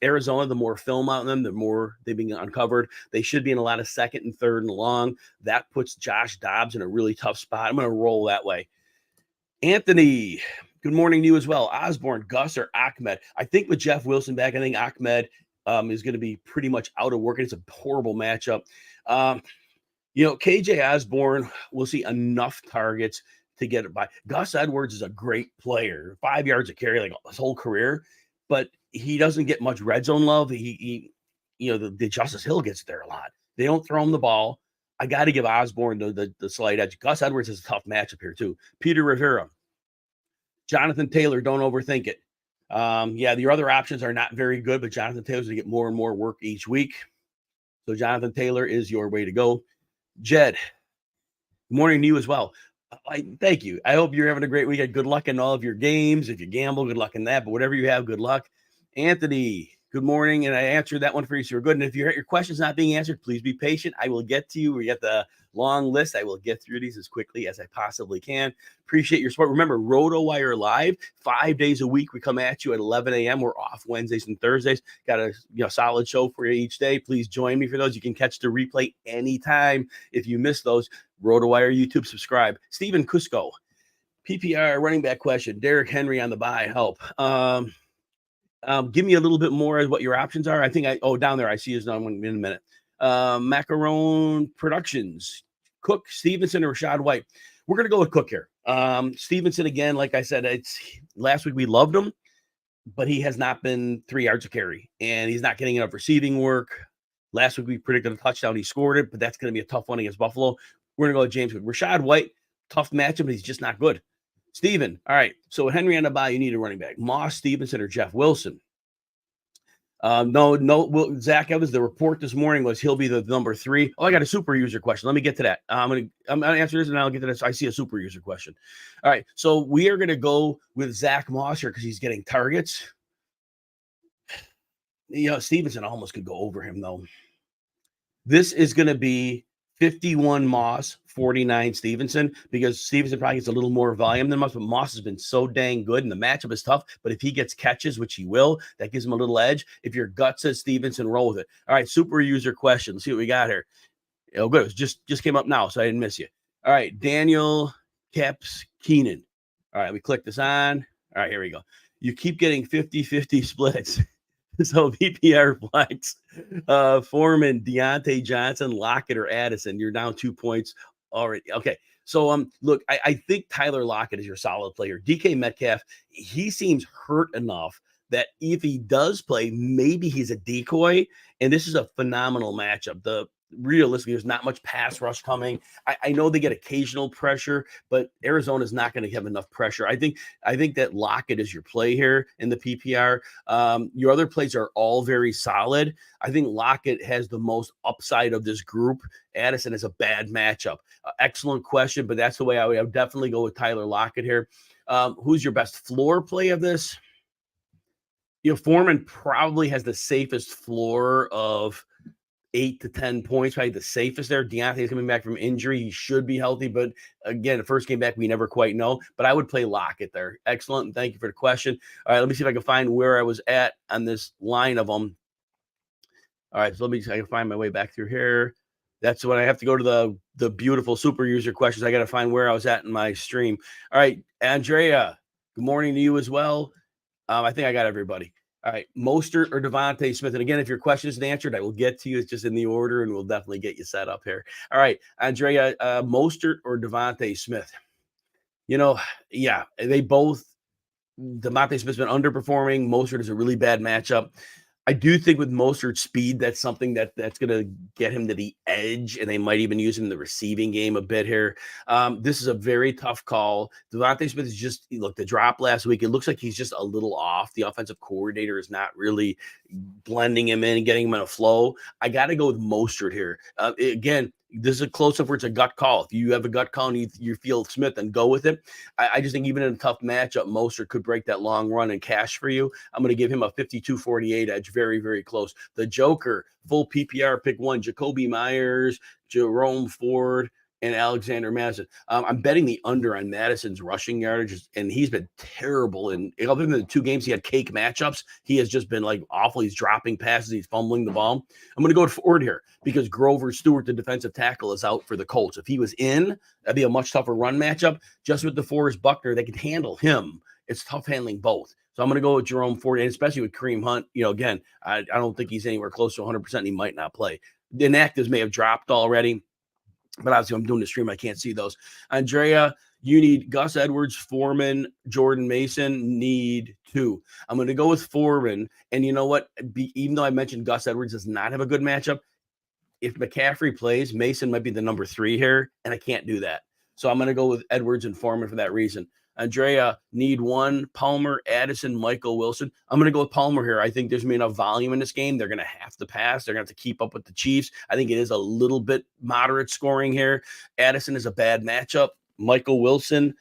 Arizona, the more film on them, the more they've been uncovered. They should be in a lot of second and third and long. That puts Josh Dobbs in a really tough spot. I'm going to roll that way. Anthony, good morning to you as well. Osborne, Gus, or Ahmed. I think with Jeff Wilson back, I think Ahmed is going to be pretty much out of work. It's a horrible matchup. KJ Osborne will see enough targets to get it by. Gus Edwards is a great player, 5 yards a carry like his whole career, but he doesn't get much red zone love. The Justice Hill gets there a lot. They don't throw him the ball. I got to give Osborne the slight edge. Gus Edwards is a tough matchup here too. Peter Rivera, Jonathan Taylor, don't overthink it. Your other options are not very good, but Jonathan Taylor's going to get more and more work each week. So Jonathan Taylor is your way to go. Jed, good morning to you as well. Thank you. I hope you're having a great weekend. Good luck in all of your games. If you gamble, good luck in that. But whatever you have, good luck. Anthony, good morning. And I answered that one for you, so you're good. And if your question's not being answered, please be patient. I will get to you. We got the long list. I will get through these as quickly as I possibly can. Appreciate your support. Remember, RotoWire Live, 5 days a week. We come at you at 11 a.m. We're off Wednesdays and Thursdays. Got a solid show for you each day. Please join me for those. You can catch the replay anytime if you miss those. RotoWire YouTube, subscribe. Steven Cusco, PPR running back question. Derrick Henry on the bye. Help. Give me a little bit more of what your options are. I think down there, I see his name in a minute. Macaron Productions, Cook, Stevenson, or Rashad White. We're going to go with Cook here. Stevenson, again, like I said, last week we loved him, but he has not been 3 yards a carry, and he's not getting enough receiving work. Last week we predicted a touchdown. He scored it, but that's going to be a tough one against Buffalo. We're going to go with James Cook. Rashad White, tough matchup, but he's just not good. Steven, all right. So Henry on the bye, you need a running back. Moss, Stevenson, or Jeff Wilson? No. Zach Evans, the report this morning was he'll be the number 3. Oh, I got a super user question. Let me get to that. I'm gonna answer this and I'll get to this. I see a super user question. All right. So we are gonna go with Zach Moss here because he's getting targets. Stevenson almost could go over him though. This is gonna be 51 Moss, 49 Stevenson, because Stevenson probably gets a little more volume than Moss, but Moss has been so dang good, and the matchup is tough. But if he gets catches, which he will, that gives him a little edge. If your gut says Stevenson, roll with it. All right, super user question. Let's see what we got here. Oh, good. It just came up now, so I didn't miss you. All right, Daniel Caps Keenan. All right, we click this on. All right, here we go. You keep getting 50-50 splits. So PPR flex, Foreman, Deontay Johnson, Lockett, or Addison. You're down 2 points already. Okay. So look, I think Tyler Lockett is your solid player. DK Metcalf, he seems hurt enough that if he does play, maybe he's a decoy. And this is a phenomenal matchup. Realistically, there's not much pass rush coming. I know they get occasional pressure, but Arizona's not going to have enough pressure. I think that Lockett is your play here in the PPR. Your other plays are all very solid. I think Lockett has the most upside of this group. Addison is a bad matchup. Excellent question, but that's the way I would definitely go with Tyler Lockett here. Who's your best floor play of this? Foreman probably has the safest floor of 8 to 10 points, probably the safest there. Deontay's coming back from injury. He should be healthy, but again, the first game back, we never quite know. But I would play Lockett there. Excellent, and thank you for the question. All right, let me see if I can find where I was at on this line of them. All right, so I can find my way back through here. That's when I have to go to the beautiful super user questions. I got to find where I was at in my stream. All right, Andrea, good morning to you as well. I think I got everybody. All right, Mostert or Devontae Smith. And again, if your question isn't answered, I will get to you. It's just in the order, and we'll definitely get you set up here. All right, Andrea, Mostert or Devontae Smith. They both Devontae Smith's been underperforming. Mostert is a really bad matchup. I do think with Mostert's speed, that's something that's going to get him to the edge, and they might even use him in the receiving game a bit here. This is a very tough call. Devontae Smith is just, look, the drop last week, it looks like he's just a little off. The offensive coordinator is not really blending him in and getting him in a flow. I got to go with Mostert here. Again, this is a close-up where it's a gut call. If you have a gut call and you feel Smith, then go with it. I just think even in a tough matchup, Mostert could break that long run and cash for you. I'm going to give him a 52-48 edge. Very, very close. The Joker, full PPR, pick one. Jacoby Myers, Jerome Ford, and Alexander Madison. I'm betting the under on Madison's rushing yardage, and he's been terrible. And other than the 2 games he had cake matchups, he has just been like awful. He's dropping passes. He's fumbling the ball. I'm going to go with Ford here because Grover Stewart, the defensive tackle, is out for the Colts. If he was in, that'd be a much tougher run matchup. Just with DeForest Buckner, they can handle him. It's tough handling both. So I'm going to go with Jerome Ford, and especially with Kareem Hunt. Again, I don't think he's anywhere close to 100%, and he might not play. The inactives may have dropped already, but obviously I'm doing the stream. I can't see those. Andrea, you need Gus Edwards, Foreman, Jordan Mason, need 2. I'm going to go with Foreman. And you know what? Even though I mentioned Gus Edwards does not have a good matchup, if McCaffrey plays, Mason might be the number 3 here, and I can't do that. So I'm going to go with Edwards and Foreman for that reason. Andrea, need 1. Palmer, Addison, Michael Wilson. I'm going to go with Palmer here. I think there's going to be enough volume in this game. They're going to have to pass. They're going to have to keep up with the Chiefs. I think it is a little bit moderate scoring here. Addison is a bad matchup. Michael Wilson,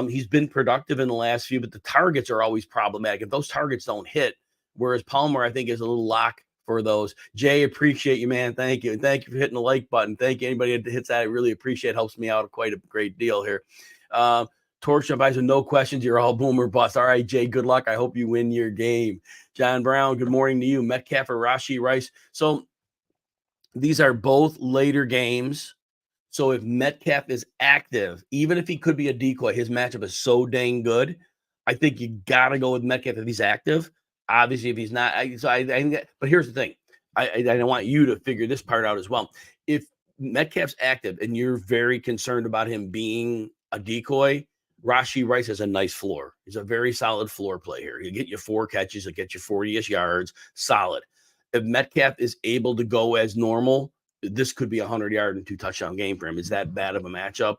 he's been productive in the last few, but the targets are always problematic. If those targets don't hit, whereas Palmer, I think, is a little lock for those. Jay, appreciate you, man. Thank you. And thank you for hitting the like button. Thank you. Anybody that hits that, I really appreciate it. Helps me out quite a great deal here. Torch advisor, no questions. You're all boomer bust. All right, Jay, good luck. I hope you win your game. John Brown, good morning to you. Metcalf or Rashee Rice. So these are both later games. So if Metcalf is active, even if he could be a decoy, his matchup is so dang good. I think you got to go with Metcalf if he's active. Obviously, if he's not, but here's the thing. I want you to figure this part out as well. If Metcalf's active and you're very concerned about him being a decoy, Rashee Rice has a nice floor. He's a very solid floor play here. He'll get you 4 catches. He'll get you 40-ish yards. Solid. If Metcalf is able to go as normal, this could be a 100-yard and 2-touchdown game for him. Is that bad of a matchup?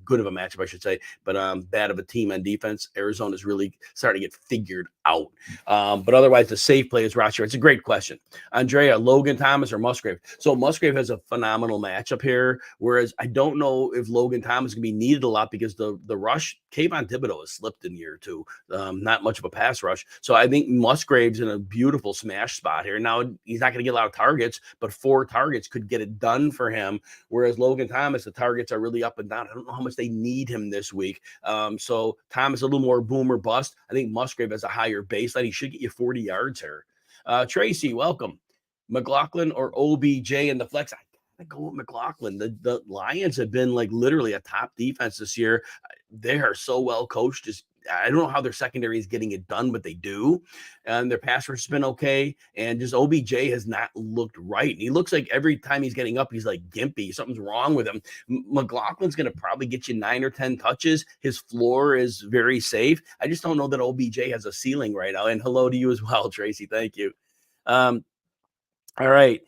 Good of a matchup, I should say, but bad of a team on defense. Arizona's really starting to get figured out. But otherwise, the safe play is Rashee. It's a great question. Andrea, Logan Thomas or Musgrave? So Musgrave has a phenomenal matchup here, whereas I don't know if Logan Thomas is going to be needed a lot because the rush, Kayvon Thibodeau has slipped in year 2. Not much of a pass rush. So I think Musgrave's in a beautiful smash spot here. Now, he's not going to get a lot of targets, but 4 targets could get it done for him. Whereas Logan Thomas, the targets are really up and down. I don't know how much they need him this week. So Thomas a little more boom or bust. I think Musgrave has a higher baseline. He should get you 40 yards here. Tracy, welcome. McLaughlin or OBJ in the flex? I gotta go with McLaughlin. The Lions have been like literally a top defense this year. They are so well coached. I don't know how their secondary is getting it done, but they do. And their pass rush has been okay. And just OBJ has not looked right. And he looks like every time he's getting up, he's like gimpy. Something's wrong with him. McLaughlin's going to probably get you 9 or 10 touches. His floor is very safe. I just don't know that OBJ has a ceiling right now. And hello to you as well, Tracy. Thank you. All right.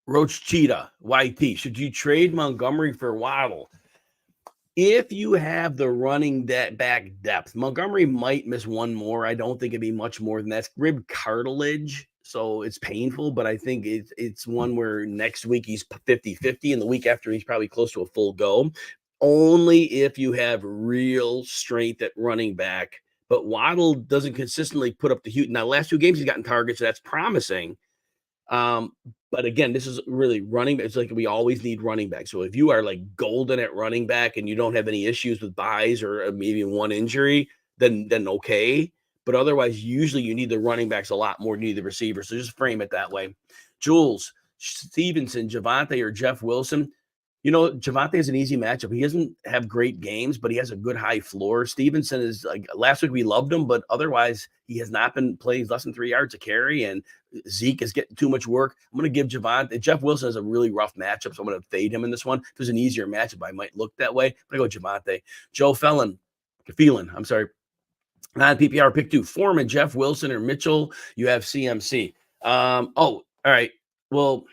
Roach Cheetah, YT. Should you trade Montgomery for Waddle? If you have the running back depth, Montgomery might miss one more. I don't think it'd be much more than that. It's rib cartilage, so it's painful, but I think it's one where next week he's 50-50, and the week after he's probably close to a full go. Only if you have real strength at running back. But Waddle doesn't consistently put up the huge. Now, last 2 games he's gotten targets, so that's promising. But again, this is really running. It's like we always need running back. So if you are like golden at running back and you don't have any issues with buys or maybe one injury, then okay. But otherwise, usually you need the running backs a lot more than you need the receivers. So just frame it that way. Jules, Stevenson, Javonte, or Jeff Wilson. Javonte is an easy matchup. He doesn't have great games, but he has a good high floor. Stevenson is like last week we loved him, but otherwise he has not been playing less than 3 yards a carry, and Zeke is getting too much work. I'm going to give Javonte. Jeff Wilson has a really rough matchup, so I'm going to fade him in this one. If there's an easier matchup, I might look that way. I'm going to go Javonte. Joe Phelan, I'm sorry. Non PPR pick two, Foreman, Jeff Wilson, or Mitchell. You have CMC. All right. Well,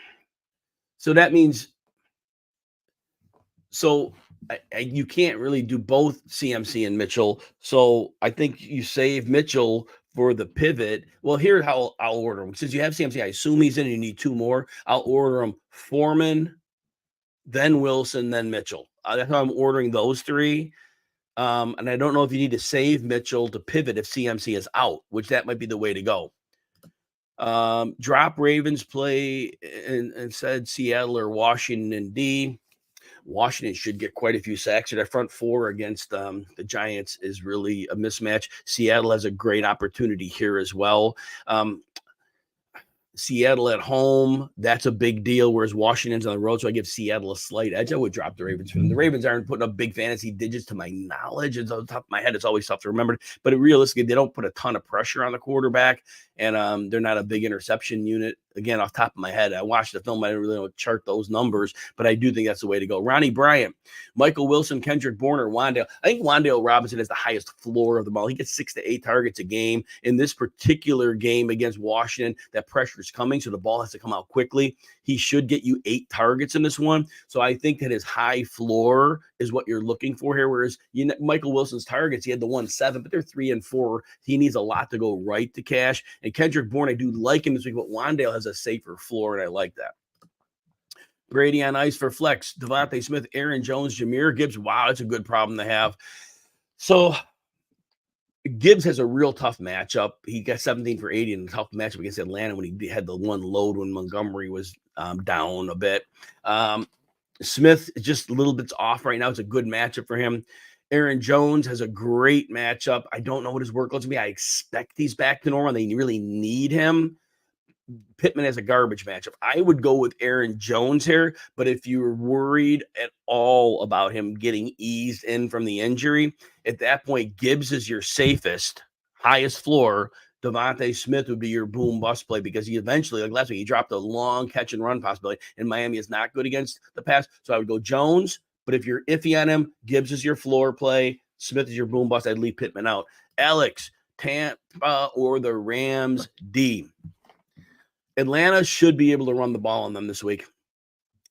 so that means so you can't really do both CMC and Mitchell. So I think you save Mitchell for the pivot. Well, here's how I'll order them. Since you have CMC, I assume he's in and you need two more. I'll order them Foreman, then Wilson, then Mitchell. That's how I'm ordering those three. And I don't know if you need to save Mitchell to pivot if CMC is out, which that might be the way to go. Drop Ravens play and said Seattle or Washington D. Washington should get quite a few sacks. Their front four against the Giants is really a mismatch. Seattle has a great opportunity here as well. Seattle at home, that's a big deal, whereas Washington's on the road, so I give Seattle a slight edge. I would drop the Ravens for them. The Ravens aren't putting up big fantasy digits to my knowledge. It's on top of my head. It's always tough to remember. But realistically, they don't put a ton of pressure on the quarterback, and they're not a big interception unit. Again, off top of my head, I watched the film. I didn't really chart those numbers, but I do think that's the way to go. Ronnie Bryant, Michael Wilson, Kendrick Bourne, or Wan'Dale. I think Wan'Dale Robinson has the highest floor of the ball. He gets 6 to 8 targets a game. In this particular game against Washington, that pressure is coming, so the ball has to come out quickly. He should get you 8 targets in this one. So I think that his high floor is what you're looking for here. Whereas Michael Wilson's targets, he had the 1-7, but they're 3 and 4. He needs a lot to go right to cash. And Kendrick Bourne, I do like him this week, but Wan'Dale has a safer floor, and I like that. Brady on ice for flex. Devontae Smith, Aaron Jones, Jahmyr Gibbs. Wow, that's a good problem to have. So Gibbs has a real tough matchup. He got 17 for 80 in a tough matchup against Atlanta when he had the one load when Montgomery was down a bit. Smith just a little bit off right now. It's a good matchup for him. Aaron Jones has a great matchup. I don't know what his workload's going to be. I expect he's back to normal. They really need him. Pittman has a garbage matchup. I would go with Aaron Jones here, but if you're worried at all about him getting eased in from the injury, at that point, Gibbs is your safest, highest floor. Devontae Smith would be your boom bust play because he eventually, like last week, he dropped a long catch and run possibility, and Miami is not good against the pass. So I would go Jones, but if you're iffy on him, Gibbs is your floor play. Smith is your boom bust. I'd leave Pittman out. Alex, Tampa or the Rams D. Atlanta should be able to run the ball on them this week.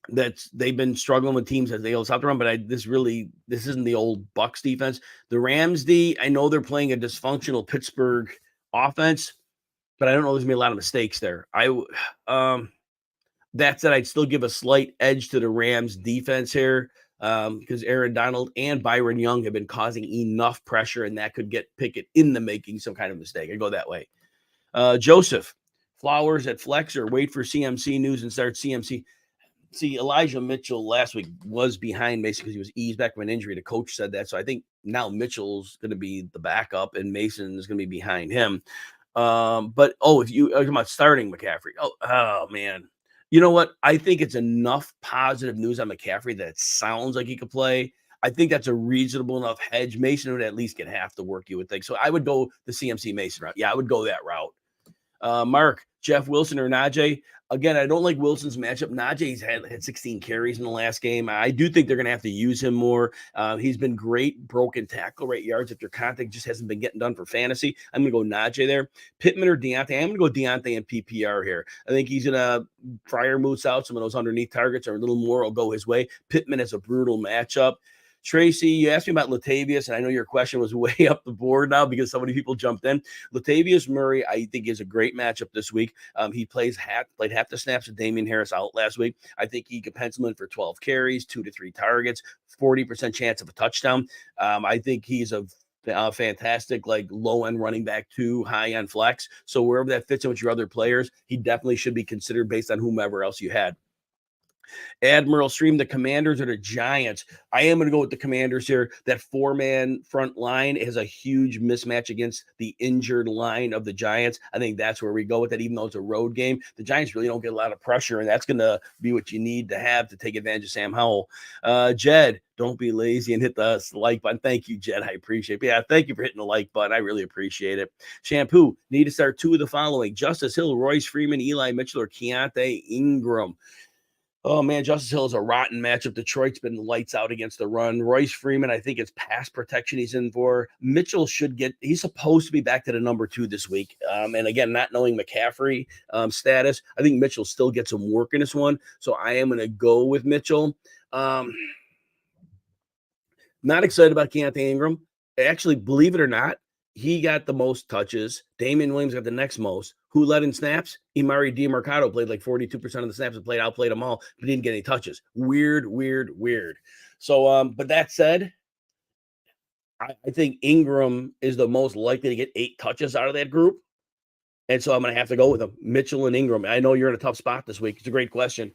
They've been struggling with teams as they all stop to run, but this isn't the old Bucs defense. The Rams D, I know they're playing a dysfunctional Pittsburgh offense, but I don't know there's gonna be a lot of mistakes there. That said, I'd still give a slight edge to the Rams defense here because Aaron Donald and Byron Young have been causing enough pressure, and that could get Pickett in the making some kind of mistake. I go that way. Joseph. Flowers at flex or wait for CMC news and start CMC. See, Elijah Mitchell last week was behind basically because he was eased back from an injury. The coach said that. So I think now Mitchell's going to be the backup and Mason is going to be behind him. But if you are talking about starting McCaffrey, oh man. You know what? I think it's enough positive news on McCaffrey that it sounds like he could play. I think that's a reasonable enough hedge. Mason would at least get half the work, you would think. So I would go the CMC Mason route. Yeah, I would go that route. Mark, Jeff Wilson or Najee. Again, I don't like Wilson's matchup. Najee's had 16 carries in the last game. I do think they're going to have to use him more. He's been great broken tackle rate yards after contact, just hasn't been getting done for fantasy. I'm going to go Najee there. Pittman or Deontay. I'm going to go Deontay in PPR here. I think he's going to Fryer moves out. Some of those underneath targets or a little more will go his way. Pittman has a brutal matchup. Tracy, you asked me about Latavius, and I know your question was way up the board now because so many people jumped in. Latavius Murray, I think, is a great matchup this week. He played half the snaps with Damian Harris out last week. I think he could pencil in for 12 carries, 2 to 3 targets, 40% chance of a touchdown. I think he's a fantastic, like low end running back too, high end flex. So wherever that fits in with your other players, he definitely should be considered based on whomever else you had. Admiral Stream, the Commanders or the Giants? I am going to go with the Commanders here. That 4-man front line is a huge mismatch against the injured line of the Giants. I think that's where we go with it, even though it's a road game. The Giants really don't get a lot of pressure, and that's going to be what you need to have to take advantage of Sam Howell. Jed, don't be lazy and hit the like button. Thank you, Jed. I appreciate it. Yeah, thank you for hitting the like button. I really appreciate it. Shampoo, need to start 2 of the following: Justice Hill, Royce Freeman, Eli Mitchell, or Keontae Ingram. Oh man, Justice Hill is a rotten matchup. Detroit's been lights out against the run. Royce Freeman, I think it's pass protection he's in for. Mitchell should get, he's supposed to be back to the number 2 this week. And again, not knowing McCaffrey status, I think Mitchell still gets some work in this one. So I am going to go with Mitchell. Not excited about Keontae Ingram. Actually, believe it or not, he got the most touches. Damian Williams got the next most. Who led in snaps? Imari DiMercado played like 42% of the snaps and outplayed them all, but didn't get any touches. Weird. So, but that said, I think Ingram is the most likely to get 8 touches out of that group. And so I'm going to have to go with him. Mitchell and Ingram. I know you're in a tough spot this week. It's a great question.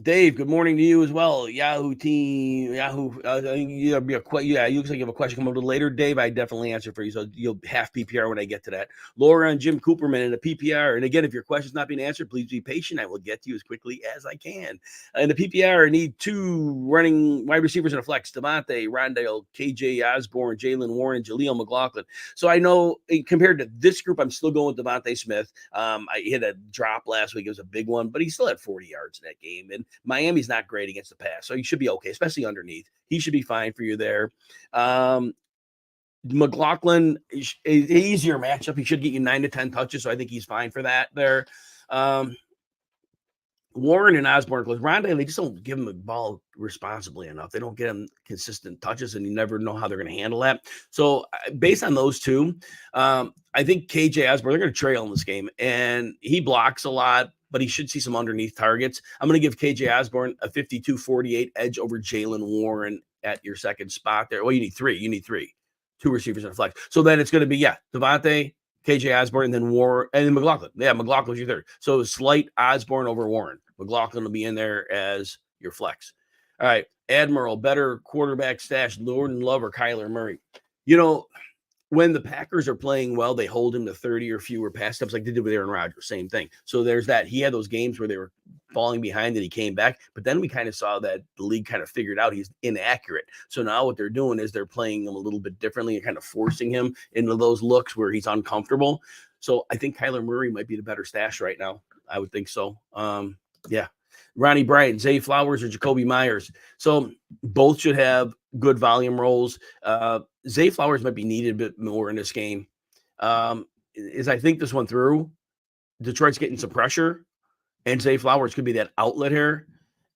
Dave, good morning to you as well. Yahoo team, Yahoo. You looks like you have a question come a little later. Dave, I definitely answer for you. So you'll half PPR when I get to that. Laura and Jim Cooperman in the PPR. And again, if your question's not being answered, please be patient. I will get to you as quickly as I can. In the PPR, I need 2 running wide receivers in a flex. Devontae, Rondale, KJ Osborne, Jalen Warren, Jaleel McLaughlin. So I know compared to this group, I'm still going with Devontae Smith. I hit a drop last week. It was a big one, but he still had 40 yards in that game. And Miami's not great against the pass, so you should be okay, especially underneath. He should be fine for you there. McLaughlin is an easier matchup. He should get you 9 to 10 touches, so I think he's fine for that there. Warren and Osborne, because Rondale, they just don't give him the ball responsibly enough. They don't get him consistent touches, and you never know how they're going to handle that. So based on those two, I think KJ Osborne, they're going to trail in this game, and he blocks a lot, but he should see some underneath targets. I'm going to give KJ Osborne a 52-48 edge over Jalen Warren at your second spot there. Well, you need 3. You need 3. 2 receivers in a flex. So then it's going to be, Devontae, KJ Osborne, and then Warren, and then McLaughlin. Yeah, McLaughlin's your third. So slight Osborne over Warren. McLaughlin will be in there as your flex. All right. Admiral, better quarterback stash, Jordan Love or Kyler Murray. When the Packers are playing well, they hold him to 30 or fewer pass attempts like they did with Aaron Rodgers. Same thing. So there's that. He had those games where they were falling behind and he came back. But then we kind of saw that the league kind of figured out he's inaccurate. So now what they're doing is they're playing him a little bit differently and kind of forcing him into those looks where he's uncomfortable. So I think Kyler Murray might be the better stash right now. I would think so. Yeah. Ronnie Bryant, Zay Flowers, or Jacoby Myers. So both should have good volume roles. Zay Flowers might be needed a bit more in this game. As I think this one through, Detroit's getting some pressure, and Zay Flowers could be that outlet here.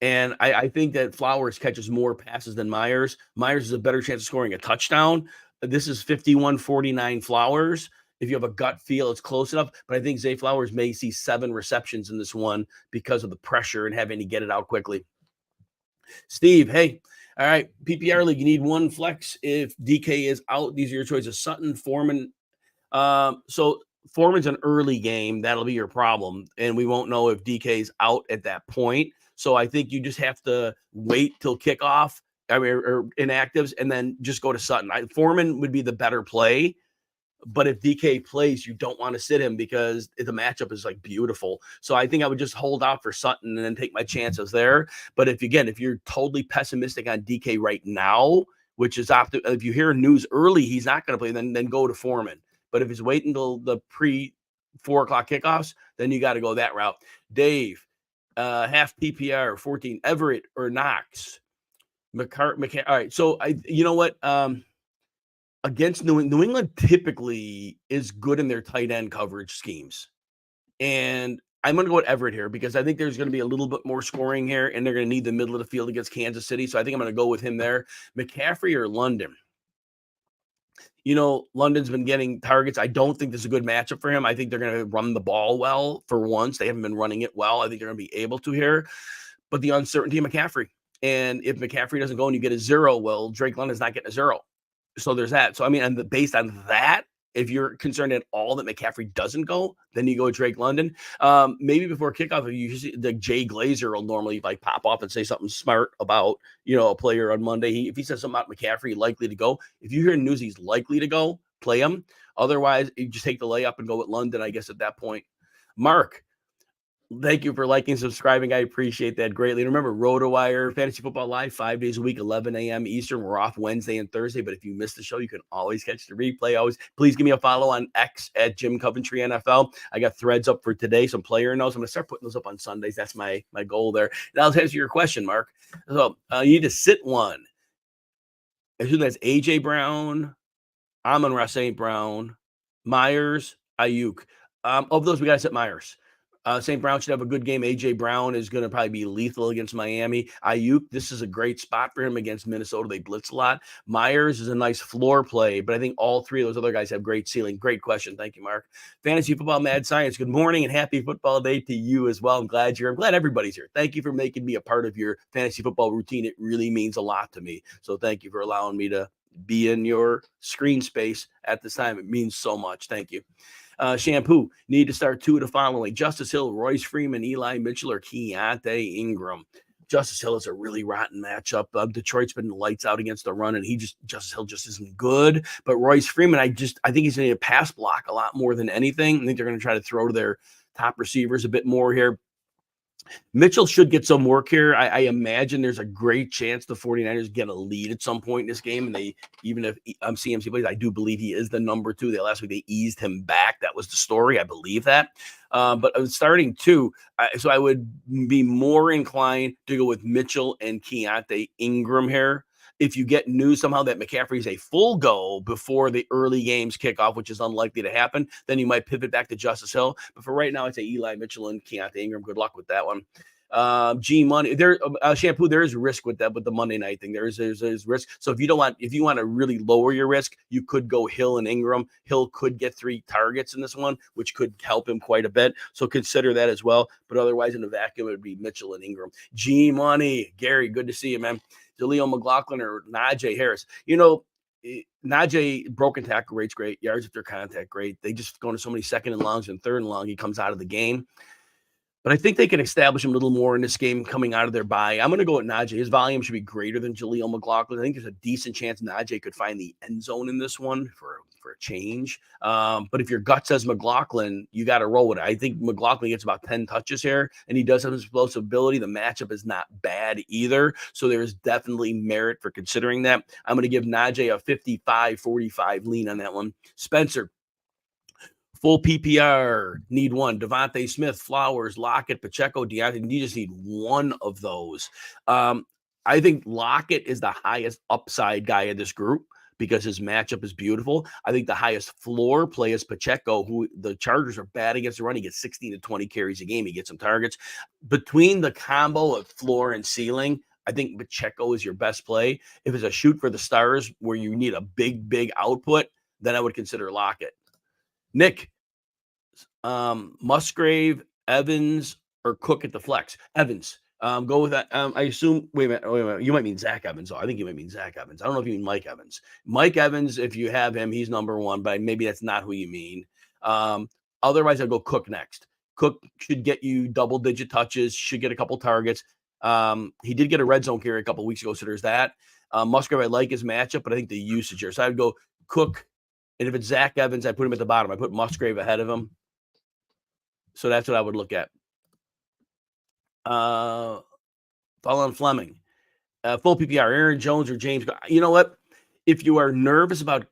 And I think that Flowers catches more passes than Myers. Myers has a better chance of scoring a touchdown. This is 51-49 Flowers. If you have a gut feel, it's close enough. But I think Zay Flowers may see 7 receptions in this one because of the pressure and having to get it out quickly. Steve, hey, all right, PPR league, you need 1 flex if DK is out. These are your choices: Sutton, Foreman. So Foreman's an early game. That'll be your problem. And we won't know if DK's out at that point. So I think you just have to wait till kickoff, or inactives, and then just go to Sutton. Foreman would be the better play. But if DK plays, you don't want to sit him because the matchup is like beautiful. So I think I would just hold out for Sutton and then take my chances there. But if you're totally pessimistic on DK right now, which is if you hear news early, he's not going to play, then go to Foreman. But if he's waiting until the pre-4 o'clock kickoffs, then you got to go that route. Dave, half PPR, 14, Everett or Knox? McCarthy. All right. So you know what? Against New England typically is good in their tight end coverage schemes. And I'm going to go with Everett here because I think there's going to be a little bit more scoring here, and they're going to need the middle of the field against Kansas City. So I think I'm going to go with him there. McCaffrey or London? London's been getting targets. I don't think this is a good matchup for him. I think they're going to run the ball well for once. They haven't been running it well. I think they're going to be able to here. But the uncertainty of McCaffrey. And if McCaffrey doesn't go and you get a 0, well, Drake London's not getting a 0. So there's that. So, and based on that, if you're concerned at all that McCaffrey doesn't go, then you go with Drake London. Maybe before kickoff, if you see the Jay Glazer will normally pop off and say something smart about, a player on Monday. If he says something about McCaffrey likely to go, if you hear news he's likely to go, play him. Otherwise, you just take the layup and go with London, I guess, at that point. Mark, Thank you for liking, subscribing. I appreciate that greatly. And remember, RotoWire Fantasy Football Live, 5 days a week, 11 a.m. Eastern. We're off Wednesday and Thursday, but if you missed the show, you can always catch the replay. Always, please give me a follow on X at Jim Coventry NFL. I got threads up for today, some player notes. I'm going to start putting those up on Sundays. That's my goal there. Now, let's answer your question, Mark. So you need to sit one. I assume that's A.J. Brown, Amon-Ra St. Brown, Myers, Ayuk. Of those, we got to sit Myers. St. Brown should have a good game. A.J. Brown is going to probably be lethal against Miami. Ayuk, this is a great spot for him against Minnesota. They blitz a lot. Myers is a nice floor play, but I think all three of those other guys have great ceiling. Great question. Thank you, Mark. Fantasy Football Mad Science, good morning and happy football day to you as well. I'm glad everybody's here. Thank you for making me a part of your fantasy football routine. It really means a lot to me. So thank you for allowing me to be in your screen space at this time. It means so much. Thank you. Shampoo, need to start two of the following: Justice Hill, Royce Freeman, Eli Mitchell, or Keontae Ingram. Justice Hill is a really rotten matchup. Detroit's been lights out against the run, and Justice Hill just isn't good. But Royce Freeman, I think he's going to pass block a lot more than anything. I think they're going to try to throw to their top receivers a bit more here. Mitchell should get some work here. I imagine there's a great chance the 49ers get a lead at some point in this game. And even if CMC plays, I do believe he is the number 2. Last week they eased him back. That was the story. I believe that. But starting 2, so I would be more inclined to go with Mitchell and Keontae Ingram here. If you get news somehow that McCaffrey is a full go before the early games kick off, which is unlikely to happen, then you might pivot back to Justice Hill. But for right now, I'd say Eli Mitchell and Keontae Ingram. Good luck with that one. G Money, Shampoo, there is risk with that, with the Monday night thing. There's risk. So if you want to really lower your risk, you could go Hill and Ingram. Hill could get 3 targets in this one, which could help him quite a bit. So consider that as well. But otherwise, in a vacuum, it would be Mitchell and Ingram. G Money, Gary, good to see you, man. Jaleel McLaughlin or Najee Harris. Najee, broken tackle rate's great. Yards after contact, great. They just go into so many second and longs and third and long. He comes out of the game. But I think they can establish him a little more in this game coming out of their bye. I'm going to go with Najee. His volume should be greater than Jaleel McLaughlin. I think there's a decent chance Najee could find the end zone in this one for a change. But if your gut says McLaughlin, you got to roll with it. I think McLaughlin gets about 10 touches here, and he does have explosive ability. The matchup is not bad either. So there's definitely merit for considering that. I'm going to give Najee a 55-45 lean on that one. Spencer, full PPR, need one. Devontae Smith, Flowers, Lockett, Pacheco, Deontay. You just need one of those. I think Lockett is the highest upside guy in this group because his matchup is beautiful. I think the highest floor play is Pacheco, who the Chargers are bad against the run. He gets 16 to 20 carries a game. He gets some targets. Between the combo of floor and ceiling, I think Pacheco is your best play. If it's a shoot for the stars where you need a big output, then I would consider Lockett. Nick, Musgrave, Evans, or Cook at the flex. Evans. Go with that. I assume. Wait a minute. You might mean Zach Evans. I think you might mean Zach Evans. I don't know if you mean Mike Evans. Mike Evans, if you have him, he's number 1, but maybe that's not who you mean. Otherwise, I'll go Cook next. Cook should get you double-digit touches, should get a couple targets. He did get a red zone carry a couple weeks ago, so there's that. Musgrave, I like his matchup, but I think the usage here. So I would go Cook. And if it's Zach Evans, I put him at the bottom. I put Musgrave ahead of him. So that's what I would look at. Fallon Fleming. Full PPR, Aaron Jones or James. You know what? If you are nervous about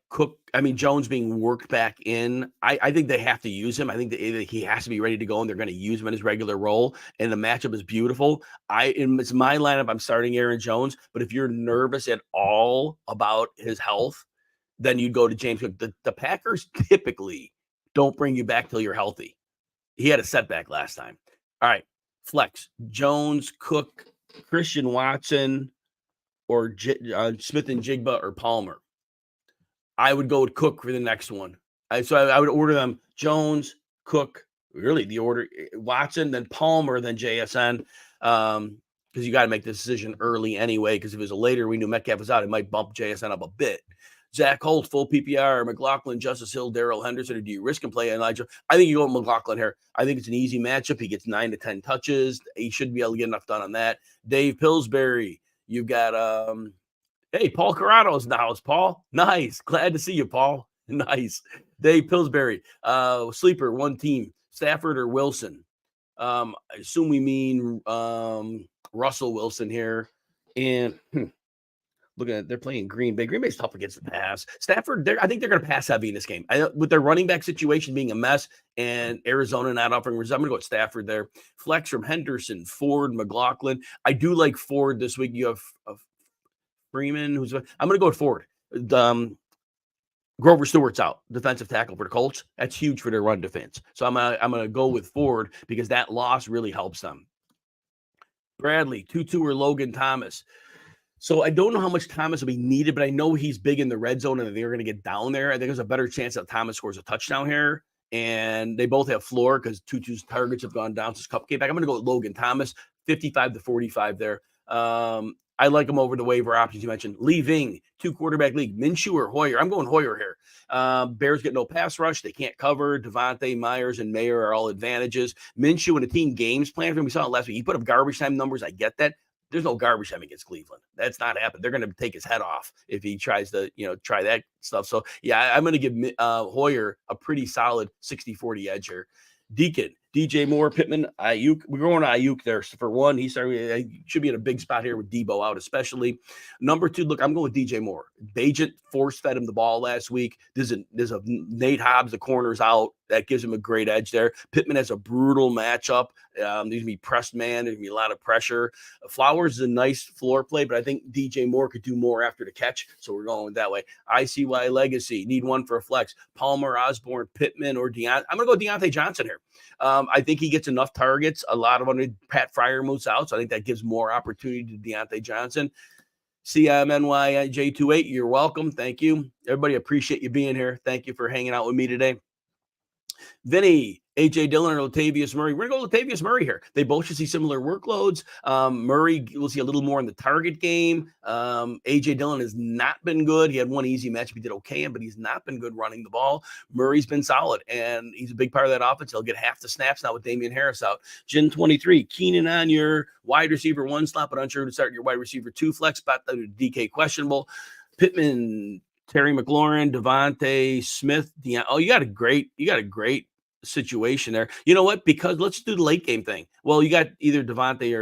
Jones being worked back in, I think they have to use him. I think that he has to be ready to go, and they're going to use him in his regular role. And the matchup is beautiful. It's my lineup. I'm starting Aaron Jones. But if you're nervous at all about his health, then you'd go to James Cook. The Packers typically don't bring you back till you're healthy. He had a setback last time. All right, flex. Jones, Cook, Christian Watson, or Smith and Jigba or Palmer. I would go with Cook for the next one. So I would order them Jones, Cook, really the order, Watson, then Palmer, then JSN. Because you got to make the decision early anyway, because if it was later, we knew Metcalf was out, it might bump JSN up a bit. Zach Holt, full PPR, McLaughlin, Justice Hill, Darrell Henderson, or do you risk and play Elijah? I think you go with McLaughlin here. I think it's an easy matchup. He gets 9 to 10 touches. He should be able to get enough done on that. Dave Pillsbury, you've got, hey, Paul Corrado's in the house, Paul. Nice. Glad to see you, Paul. Nice. Dave Pillsbury, sleeper, one team, Stafford or Wilson. I assume we mean Russell Wilson here. And look at they're playing Green Bay. Green Bay's tough against the pass. Stafford, I think they're going to pass heavy in this game. With their running back situation being a mess and Arizona not offering results, I'm going to go with Stafford there. Flex from Henderson, Ford, McLaughlin. I do like Ford this week. You have Freeman, I'm going to go with Ford. Grover Stewart's out, defensive tackle for the Colts. That's huge for their run defense. So I'm gonna go with Ford because that loss really helps them. Bradley, Tutu or Logan Thomas. So I don't know how much Thomas will be needed, but I know he's big in the red zone and they're going to get down there. I think there's a better chance that Thomas scores a touchdown here. And they both have floor because Tutu's targets have gone down since Cup came back. I'm going to go with Logan Thomas, 55-45 there. I like him over the waiver options you mentioned. Lee Ving, 2-quarterback league. Minshew or Hoyer? I'm going Hoyer here. Bears get no pass rush. They can't cover. Devontae, Myers, and Mayer are all advantages. Minshew and the team games plan for him. We saw it last week. He put up garbage time numbers. I get that. There's no garbage time against Cleveland. That's not happening. They're going to take his head off if he tries to, try that stuff. So, yeah, I'm going to give Hoyer a pretty solid 60-40 edge here. Deacon, DJ Moore, Pittman, Ayuk. We're going to Ayuk there. So for one, he should be in a big spot here with Debo out, especially. Number two, look, I'm going with DJ Moore. Bajent force-fed him the ball last week. There's a Nate Hobbs, the corner's out. That gives him a great edge there. Pittman has a brutal matchup. There's going to be pressed man. There's going to be a lot of pressure. Flowers is a nice floor play, but I think DJ Moore could do more after the catch, so we're going that way. ICY Legacy, need one for a flex. Palmer, Osborne, Pittman, or Deontay. I'm going to go Deontay Johnson here. I think he gets enough targets. A lot of them, Pat Fryer moves out, so I think that gives more opportunity to Deontay Johnson. CMNYJ28, you're welcome. Thank you. Everybody appreciate you being here. Thank you for hanging out with me today. Vinny, A.J. Dillon, or Latavius Murray. We're going to go Latavius Murray here. They both should see similar workloads. Murray will see a little more in the target game. A.J. Dillon has not been good. He had one easy matchup. He did okay, but he's not been good running the ball. Murray's been solid, and he's a big part of that offense. He'll get half the snaps now with Damian Harris out. Gen 23, Keenan on your wide receiver 1 slot, but unsure to start your wide receiver 2 flex spot. DK questionable. Pittman, Terry McLaurin, Devontae Smith, you got a great situation there. You know what? Because let's do the late game thing. Well, you got either Devontae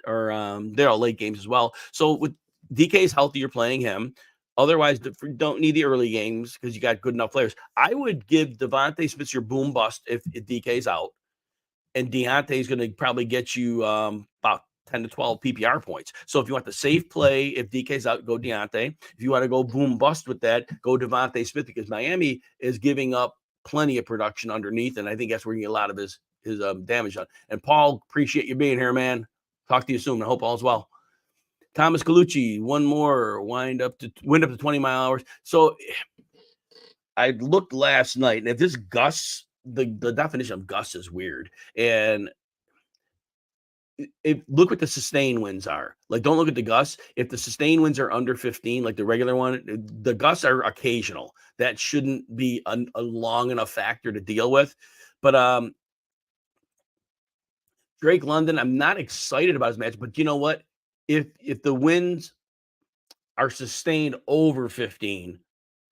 or they're all late games as well. So with DK's healthy, you're playing him. Otherwise, don't need the early games because you got good enough players. I would give Devontae Smith your boom bust if DK's out, and Deontay's going to probably get you about 10 to 12 PPR points. So if you want the safe play, if DK's out, go Deontay. If you want to go boom bust with that, go Devontae Smith, because Miami is giving up plenty of production underneath, and I think that's where you get a lot of his damage on. And Paul, appreciate you being here, man. Talk to you soon. I hope all's well. Thomas Colucci, one more, wind up to 20 mile hours. So I looked last night, and if this Gus, the definition of Gus is weird, and look what the sustained wins are. Like, don't look at the Gus. If the sustained wins are under 15, like the regular one, the Gus are occasional. That shouldn't be a long enough factor to deal with. But Drake London, I'm not excited about his match. But you know what? If the wins are sustained over 15,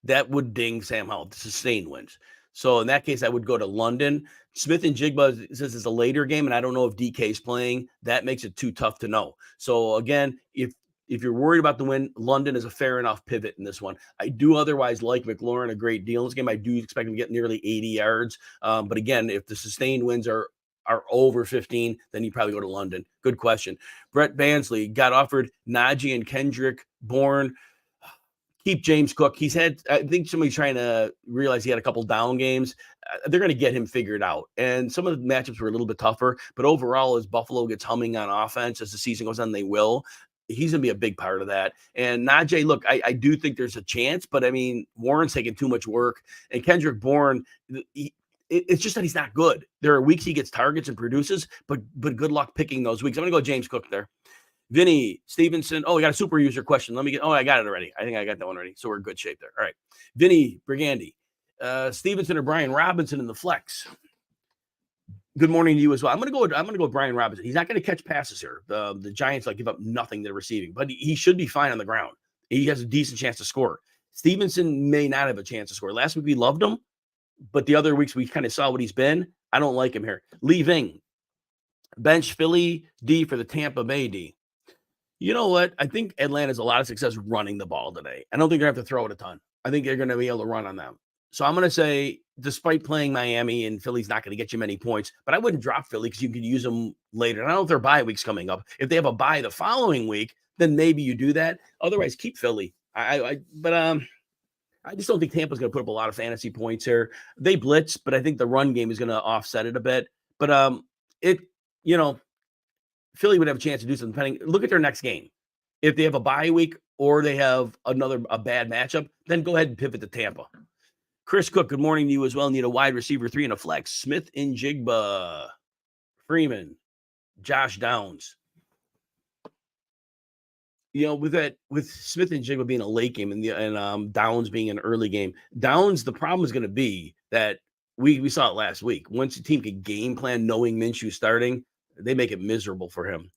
that would ding Sam Howell, the sustained wins. So in that case, I would go to London. Smith and Jigba says it's a later game, and I don't know if DK's playing. That makes it too tough to know. So again, if you're worried about the win, London is a fair enough pivot in this one. I do otherwise like McLaurin a great deal in this game. I do expect him to get nearly 80 yards. But again, if the sustained wins are over 15, then you probably go to London. Good question. Brett Bansley got offered Najee and Kendrick Bourne. Keep James Cook. I think somebody's trying to realize he had a couple down games. They're going to get him figured out. And some of the matchups were a little bit tougher, but overall, as Buffalo gets humming on offense as the season goes on, they will. He's going to be a big part of that. And Najee, look, I do think there's a chance, but I mean, Warren's taking too much work. And Kendrick Bourne, it's just that he's not good. There are weeks he gets targets and produces, but good luck picking those weeks. I'm going to go James Cook there. Vinny Stevenson. Oh, we got a super user question. I got it already. I think I got that one already. So we're in good shape there. All right. Vinny Brigandy. Stevenson or Brian Robinson in the flex. Good morning to you as well. I'm gonna go with Brian Robinson. He's not going to catch passes here. The Giants give up nothing to receiving, but he should be fine on the ground. He has a decent chance to score. Stevenson may not have a chance to score. Last week we loved him, but the other weeks we kind of saw what he's been. I don't like him here. Lee Ving. Bench Philly D for the Tampa Bay D. You know what? I think Atlanta has a lot of success running the ball today. I don't think they're going to have to throw it a ton. I think they're going to be able to run on them. So I'm going to say, despite playing Miami and Philly's not going to get you many points, but I wouldn't drop Philly because you could use them later. And I don't know if their bye week's coming up. If they have a bye the following week, then maybe you do that. Otherwise, keep Philly. I just don't think Tampa's going to put up a lot of fantasy points here. They blitz, but I think the run game is going to offset it a bit. But Philly would have a chance to do something depending. Look at their next game. If they have a bye week or they have a bad matchup, then go ahead and pivot to Tampa. Chris Cook, good morning to you as well. Need a wide receiver 3 and a flex. Smith and Jigba, Freeman, Josh Downs. With Smith and Jigba being a late game and Downs being an early game, Downs, the problem is going to be that we saw it last week. Once the team could game plan knowing Minshew starting, they make it miserable for him.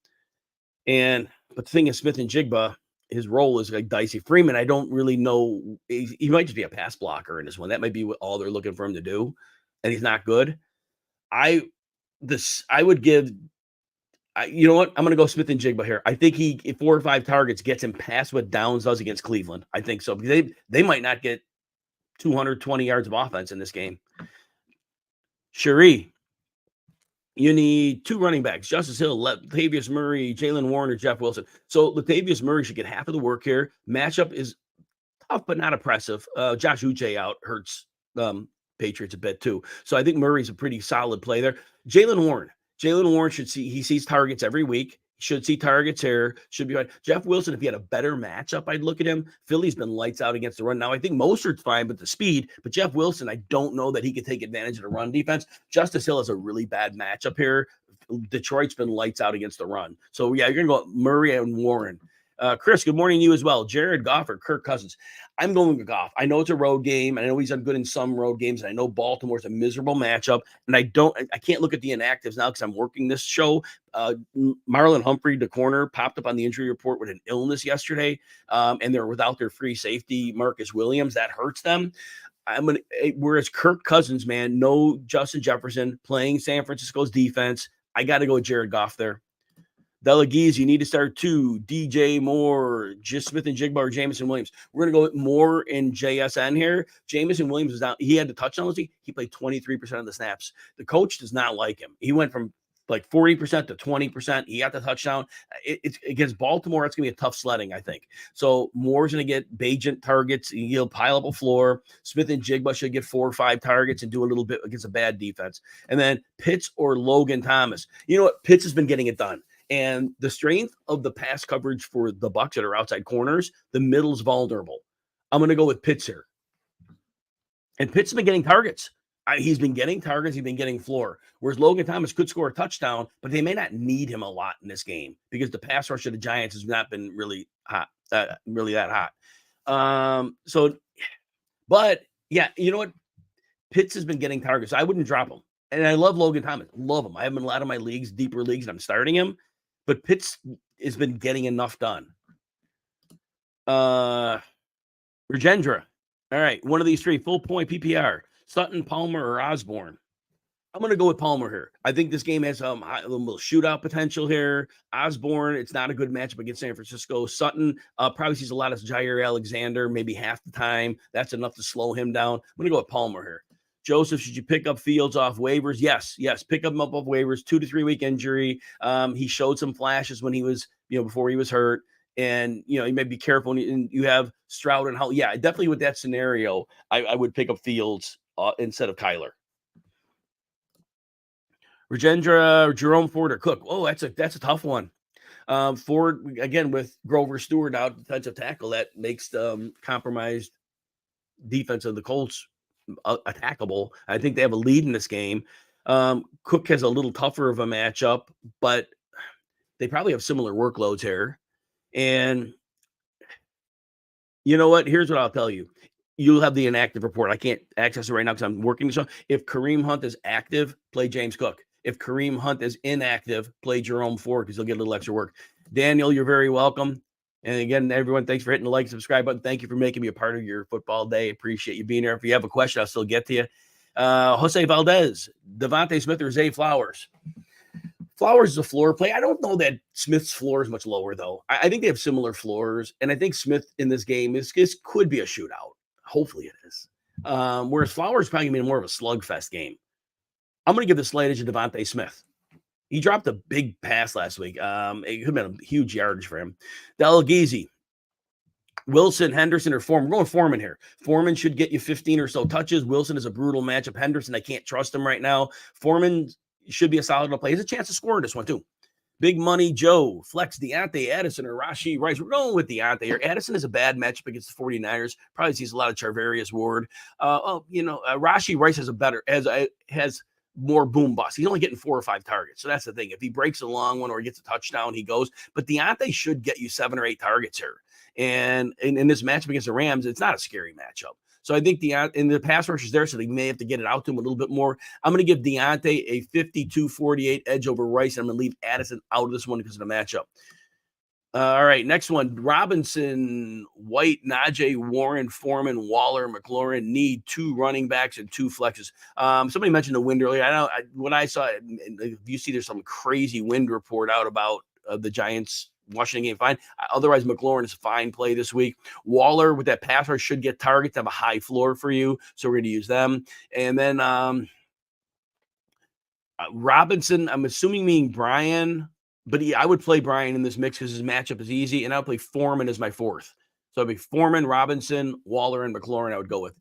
But the thing is, Smith and Jigba, his role is like dicey. Freeman, I don't really know. He might just be a pass blocker in this one. That might be all they're looking for him to do, and he's not good. You know what? I'm going to go Smith and Jigba here. I think he 4 or 5 targets gets him past what Downs does against Cleveland. I think so because they might not get 220 yards of offense in this game. Cherie, you need 2 running backs, Justice Hill, Latavius Murray, Jalen Warren, or Jeff Wilson. So Latavius Murray should get half of the work here. Matchup is tough, but not oppressive. Josh Uche out hurts Patriots a bit too. So I think Murray's a pretty solid play there. Jalen Warren he sees targets every week. Should see targets here. Should be fine. Jeff Wilson, if he had a better matchup, I'd look at him. Philly's been lights out against the run. Now, I think Mostert's fine with the speed, but Jeff Wilson, I don't know that he could take advantage of the run defense. Justice Hill has a really bad matchup here. Detroit's been lights out against the run. So, yeah, you're going to go Murray and Warren. Chris, good morning to you as well. Jared Goff or Kirk Cousins? I'm going with Goff. I know it's a road game, and I know he's done good in some road games, and I know Baltimore's a miserable matchup, and I can't look at the inactives now because I'm working this show. Marlon Humphrey, the corner, popped up on the injury report with an illness yesterday, and they're without their free safety, Marcus Williams. That hurts them. Whereas Kirk Cousins, man, no Justin Jefferson playing San Francisco's defense. I got to go with Jared Goff there. Delegues, you need to start 2. DJ Moore, just Smith and Jigba, or Jameson Williams. We're going to go with Moore in JSN here. Jameson Williams is down. He had the touchdown. He played 23% of the snaps. The coach does not like him. He went from like 40% to 20%. He got the touchdown. It's against Baltimore. It's going to be a tough sledding, I think. So Moore's going to get Bajent targets. He'll pile up a floor. Smith and Jigba should get 4 or 5 targets and do a little bit against a bad defense. And then Pitts or Logan Thomas. You know what? Pitts has been getting it done. And the strength of the pass coverage for the Bucs that are outside corners, the middle's vulnerable. I'm going to go with Pitts here. And Pitts has been getting targets. He's been getting targets. He's been getting floor. Whereas Logan Thomas could score a touchdown, but they may not need him a lot in this game because the pass rush of the Giants has not been really hot, really that hot. But yeah, you know what? Pitts has been getting targets. So I wouldn't drop him. And I love Logan Thomas. Love him. I have him in a lot of my leagues, deeper leagues, and I'm starting him. But Pitts has been getting enough done. Regendra. All right. One of these 3. Full point PPR. Sutton, Palmer, or Osborne. I'm going to go with Palmer here. I think this game has a little shootout potential here. Osborne, it's not a good matchup against San Francisco. Sutton probably sees a lot of Jair Alexander, maybe half the time. That's enough to slow him down. I'm going to go with Palmer here. Joseph, should you pick up Fields off waivers? Yes. Pick him up off waivers. 2 to 3 week injury. He showed some flashes when he was, before he was hurt. And, you may be careful. And you have Stroud and Hull. Yeah, definitely with that scenario, I would pick up Fields instead of Kyler. Regendra, Jerome Ford, or Cook. Oh, that's a tough one. Ford, again, with Grover Stewart out, defensive tackle, that makes the compromised defense of the Colts attackable. I think they have a lead in this game. Cook has a little tougher of a matchup, but they probably have similar workloads here. And you know what? Here's what I'll tell you. You'll have the inactive report. I can't access it right now because I'm working the show. If Kareem Hunt is active, play James Cook. If Kareem Hunt is inactive, play Jerome Ford because he'll get a little extra work. Daniel, you're very welcome. And again, everyone, thanks for hitting the like, subscribe button. Thank you for making me a part of your football day. Appreciate you being here. If you have a question, I'll still get to you. Jose Valdez, Devontae Smith, or Zay Flowers. Flowers is a floor play. I don't know that Smith's floor is much lower, though. I think they have similar floors, and I think Smith in this game this could be a shootout. Hopefully it is. Whereas Flowers probably going to be more of a slugfest game. I'm going to give the slight edge to Devontae Smith. He dropped a big pass last week. It could have been a huge yardage for him. Delagizi, Wilson, Henderson, or Foreman. We're going Foreman here. Foreman should get you 15 or so touches. Wilson is a brutal matchup. Henderson, I can't trust him right now. Foreman should be a solid play. He has a chance to score in this one, too. Big money Joe, flex Deontay Addison or Rashee Rice. We're going with Deontay here. Addison is a bad matchup against the 49ers. Probably sees a lot of Charvarius Ward. Rashee Rice has more boom bust. He's only getting 4 or 5 targets. So that's the thing. If he breaks a long one or gets a touchdown, he goes. But Deontay should get you 7 or 8 targets here. And in this matchup against the Rams, it's not a scary matchup. So I think the pass rush is there, so they may have to get it out to him a little bit more. I'm going to give Deontay a 52-48 edge over Rice. And I'm going to leave Addison out of this one because of the matchup. All right, next one. Robinson, White, Najee, Warren, Foreman, Waller, McLaurin need 2 running backs and 2 flexes. Somebody mentioned the wind earlier. When I saw it, you see there's some crazy wind report out about the Giants Washington game, fine. Otherwise, McLaurin is a fine play this week. Waller with that pass rush should get targets, have a high floor for you. So we're going to use them. And then Robinson, I'm assuming meaning Brian, but I would play Brian in this mix because his matchup is easy. And I would play Foreman as my 4th. So it'd be Foreman, Robinson, Waller, and McLaurin I would go with.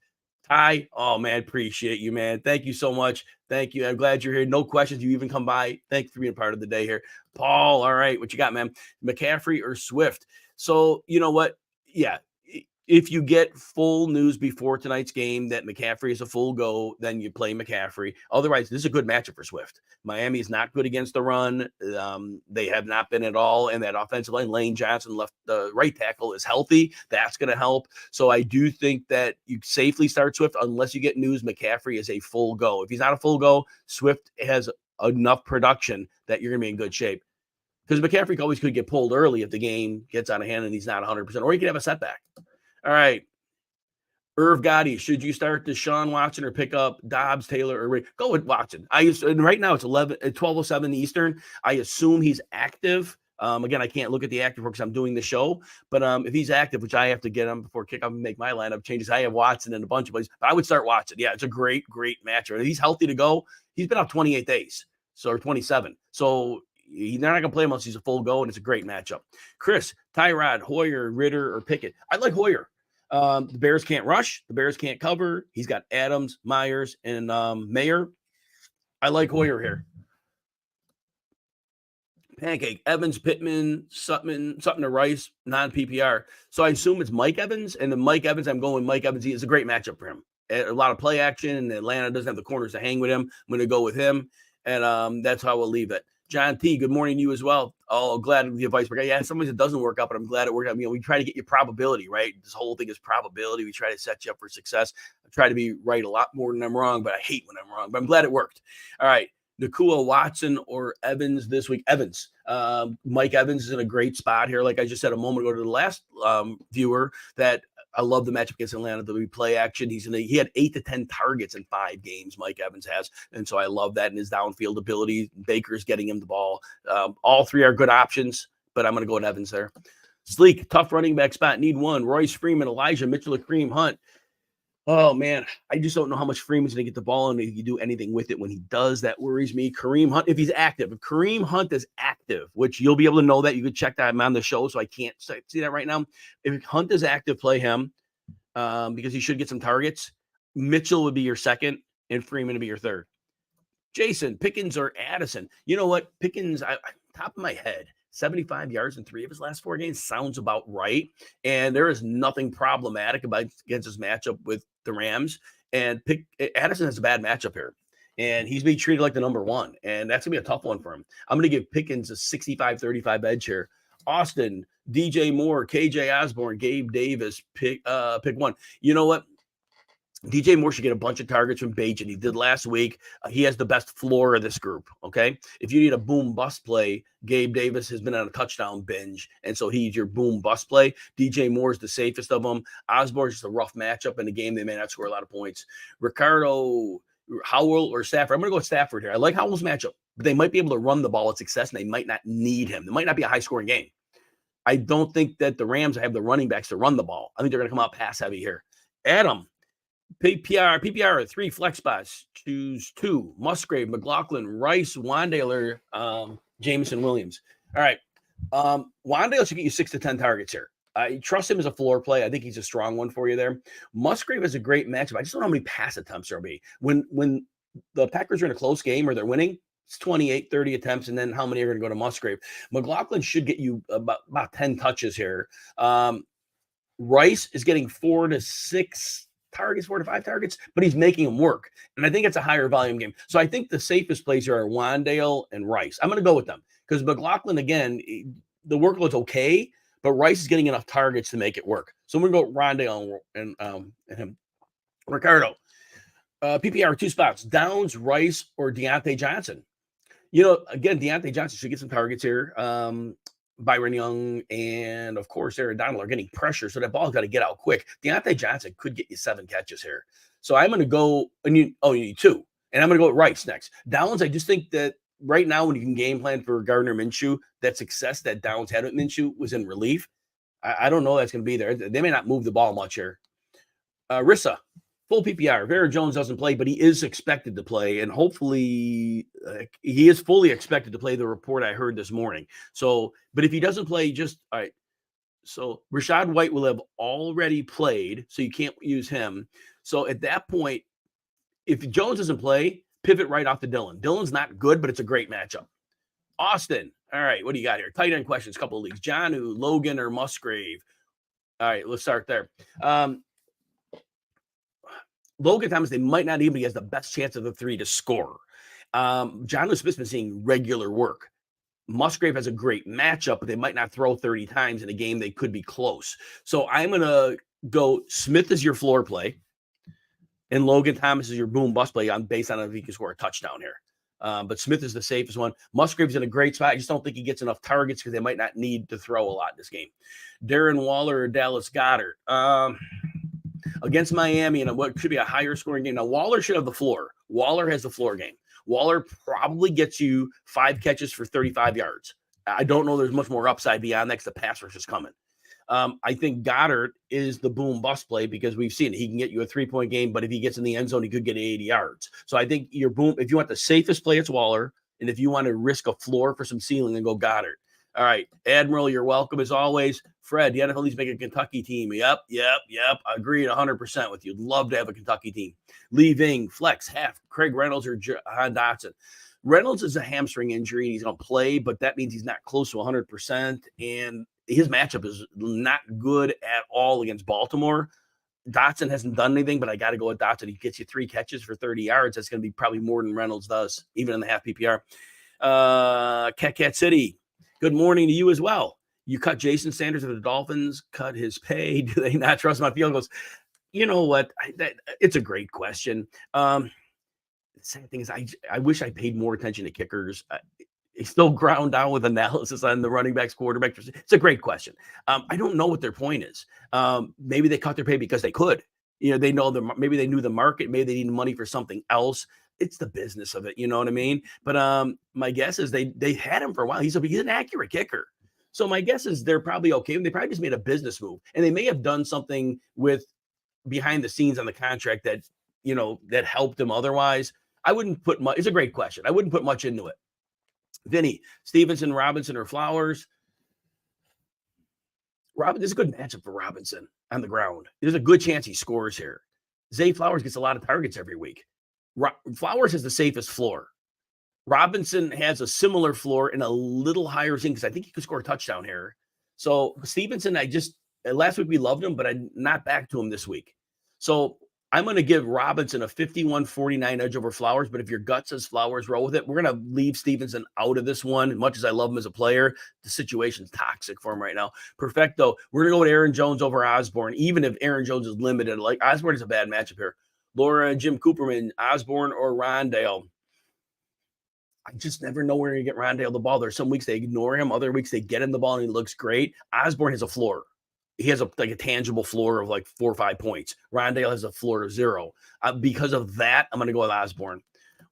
Ty, oh, man, appreciate you, man. Thank you so much. Thank you. I'm glad you're here. No questions. You even come by. Thank you for being part of the day here. Paul, all right, what you got, man? McCaffrey or Swift? So, you know what? Yeah, if you get full news before tonight's game that McCaffrey is a full go, then you play McCaffrey. Otherwise, this is a good matchup for Swift. Miami is not good against the run. They have not been at all in that offensive line. Lane Johnson left the right tackle is healthy. That's going to help. So I do think that you safely start Swift unless you get news McCaffrey is a full go. If he's not a full go, Swift has enough production that you're going to be in good shape. Because McCaffrey always could get pulled early if the game gets out of hand and he's not 100%, or he could have a setback. All right. Irv Gotti, should you start Deshaun Watson or pick up Dobbs, Taylor, or go with Watson? And right now it's 12:07 Eastern. I assume he's active. Again, I can't look at the active because I'm doing the show. But if he's active, which I have to get him before kickoff and make my lineup changes, I have Watson in a bunch of places. But I would start Watson. Yeah, it's a great matchup. If he's healthy to go, he's been out 28 days, or 27. So they're not going to play him unless he's a full go, and it's a great matchup. Chris, Tyrod, Hoyer, Ritter, or Pickett? I like Hoyer. The Bears can't rush. The Bears can't cover. He's got Adams, Myers, and Mayer. I like Hoyer here. Pancake, Evans, Pittman, Sutton to Rice, non-PPR. So I assume it's Mike Evans. And the Mike Evans, I'm going Mike Evans. It's a great matchup for him. A lot of play action, and Atlanta doesn't have the corners to hang with him. I'm going to go with him, and that's how we'll leave it. John T, good morning to you as well. Oh, glad the advice. Yeah, sometimes it doesn't work out, but I'm glad it worked out. We try to get you probability, right? This whole thing is probability. We try to set you up for success. I try to be right a lot more than I'm wrong, but I hate when I'm wrong. But I'm glad it worked. All right. Nakua, Watson, or Evans this week? Evans. Mike Evans is in a great spot here. Like I just said a moment ago to the last viewer, that I love the matchup against Atlanta. The replay action. He had 8 to 10 targets in 5 games. Mike Evans has, and so I love that in his downfield ability. Baker's getting him the ball. All 3 are good options, but I'm going to go with Evans there. Sleek, tough running back spot. Need one. Royce Freeman, Elijah Mitchell, or Kareem Hunt. Oh, man, I just don't know how much Freeman's going to get the ball and if you do anything with it when he does. That worries me. Kareem Hunt, if he's active. If Kareem Hunt is active, which you'll be able to know that. You could check that. I'm on the show, so I can't see that right now. If Hunt is active, play him because he should get some targets. Mitchell would be your second, and Freeman would be your third. Jason, Pickens or Addison? You know what? Pickens, top of my head, 75 yards in 3 of his last 4 games sounds about right. And there is nothing problematic against his matchup with the Rams. And Addison has a bad matchup here. And he's being treated like the number 1. And that's going to be a tough one for him. I'm going to give Pickens a 65-35 edge here. Austin, DJ Moore, KJ Osborne, Gabe Davis, pick one. You know what? DJ Moore should get a bunch of targets from Bajan. He did last week. He has the best floor of this group, okay? If you need a boom bust play, Gabe Davis has been on a touchdown binge, and so he's your boom bust play. DJ Moore is the safest of them. Osborne's just a rough matchup in the game. They may not score a lot of points. Ricardo, Howell, or Stafford. I'm going to go with Stafford here. I like Howell's matchup. but they might be able to run the ball with success, and they might not need him. It might not be a high-scoring game. I don't think that the Rams have the running backs to run the ball. I think they're going to come out pass heavy here. Adam, PPR 3 flex spots. Choose 2. Musgrave, McLaughlin, Rice, Wandaler, Jameson Williams. All right. Wandale should get you 6 to 10 targets here. I trust him as a floor play. I think he's a strong one for you there. Musgrave is a great matchup. I just don't know how many pass attempts there'll be. When the Packers are in a close game or they're winning, it's 28, 30 attempts, and then how many are going to go to Musgrave? McLaughlin should get you about 10 touches here. Rice is getting 4 to 5 targets, but he's making them work. And I think it's a higher volume game. So I think the safest plays here are Wandale and Rice. I'm going to go with them because McLaughlin, again, the workload's okay, but Rice is getting enough targets to make it work. So I'm going to go Rondale and him. Ricardo, PPR 2 spots, Downs, Rice, or Deontay Johnson. Again, Deontay Johnson should get some targets here. Byron Young and, of course, Aaron Donald are getting pressure, so that ball's got to get out quick. Deontay Johnson could get you 7 catches here. So I'm going to go, you need 2. And I'm going to go with Rice next. Downs, I just think that right now when you can game plan for Gardner Minshew, that success that Downs had with Minshew was in relief. I don't know that's going to be there. They may not move the ball much here. Rissa, full PPR. Vera Jones doesn't play, but he is expected to play, and hopefully he is fully expected to play, the report I heard this morning. So, but if he doesn't play, all right. So Rachaad White will have already played, so you can't use him. So at that point, if Jones doesn't play, pivot right off to Dillon. Dillon's not good, but it's a great matchup. Austin, all right, what do you got here? Tight end questions, couple of leagues. Jonnu, Logan, or Musgrave? All right, let's start there. Logan Thomas, they might not even, he has the best chance of the 3 to score. Jonnu Smith's been seeing regular work. Musgrave has a great matchup, but they might not throw 30 times in a game. They could be close. So I'm going to go Smith is your floor play, and Logan Thomas is your boom bust play based on if he can score a touchdown here. But Smith is the safest one. Musgrave's in a great spot. I just don't think he gets enough targets because they might not need to throw a lot in this game. Darren Waller or Dallas Goedert. Against Miami in what should be a higher scoring game. Now, Waller should have the floor. Waller has the floor game. Waller probably gets you 5 catches for 35 yards. I don't know there's much more upside beyond that because the pass rush is coming. I think Goddard is the boom bust play because we've seen it. He can get you a 3-point game, but if he gets in the end zone, he could get 80 yards. So I think your boom, if you want the safest play, it's Waller. And if you want to risk a floor for some ceiling, then go Goddard. All right, Admiral, you're welcome as always. Fred, the NFL needs to make a Kentucky team. Yep. I agree 100% with you. Love to have a Kentucky team. Lee Ving, flex, half, Craig Reynolds or Jahan Dotson. Reynolds is a hamstring injury. He's going to play, but that means he's not close to 100%. And his matchup is not good at all against Baltimore. Dotson hasn't done anything, but I got to go with Dotson. He gets you 3 catches for 30 yards. That's going to be probably more than Reynolds does, even in the half PPR. Cat City, good morning to you as well. You cut Jason Sanders of the Dolphins, cut his pay. Do they not trust my field goals? You know what? It's a great question. The sad thing is I wish I paid more attention to kickers. He's still ground down with analysis on the running backs, quarterback. It's a great question. I don't know what their point is. Maybe they cut their pay because they could. They know maybe they knew the market. Maybe they needed money for something else. It's the business of it. You know what I mean? But my guess is they had him for a while. He's an accurate kicker. So my guess is they're probably okay. They probably just made a business move, and they may have done something with behind the scenes on the contract that that helped him. Otherwise, I wouldn't put much. It's a great question. I wouldn't put much into it. Vinny, Stevenson, Robinson, or Flowers? This is a good matchup for Robinson on the ground. There's a good chance he scores here. Zay Flowers gets a lot of targets every week. Flowers has the safest floor. Robinson has a similar floor and a little higher thing because I think he could score a touchdown here. So Stevenson, last week we loved him, but I'm not back to him this week. So I'm going to give Robinson a 51-49 edge over Flowers, but if your gut says Flowers, roll with it. We're going to leave Stevenson out of this one. As much as I love him as a player, the situation's toxic for him right now. Perfecto. We're going to go with Aaron Jones over Osborne, even if Aaron Jones is limited. Like Osborne is a bad matchup here. Laura and Jim Cooperman, Osborne or Rondale. I just never know where to get Rondale the ball. There's some weeks they ignore him. Other weeks they get him the ball and he looks great. Osborne has a floor. He has a tangible floor of like 4 or 5 points. Rondale has a floor of 0. Because of that, I'm going to go with Osborne.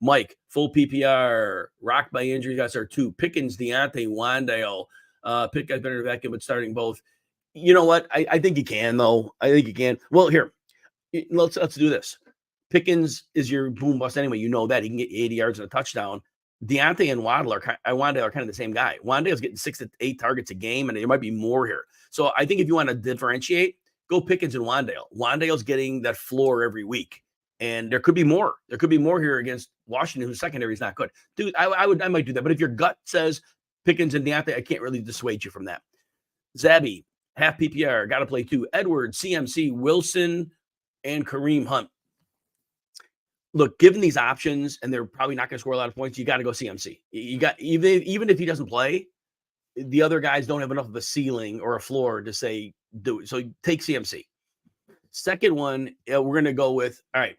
Mike, full PPR, rocked by injury. Guys are 2. Pickens, Deontay, Wandale. Pick guys better vacuum, but starting both. You know what? I think you can, though. I think you can. Well, here, let's do this. Pickens is your boom bust anyway. You know that he can get 80 yards and a touchdown. Deontay and Wandale are kind of the same guy. Wandale's getting 6 to 8 targets a game, and there might be more here. So I think if you want to differentiate, go Pickens and Wandale. Wandale's getting that floor every week, and there could be more. There could be more here against Washington, whose secondary is not good. Dude, I might do that. But if your gut says Pickens and Deontay, I can't really dissuade you from that. Zabby, half PPR, got to play 2. Edwards, CMC, Wilson, and Kareem Hunt. Look, given these options, and they're probably not going to score a lot of points, you got to go CMC. You got even if he doesn't play, the other guys don't have enough of a ceiling or a floor to say do it. So take CMC. Second one, we're going to go with, all right,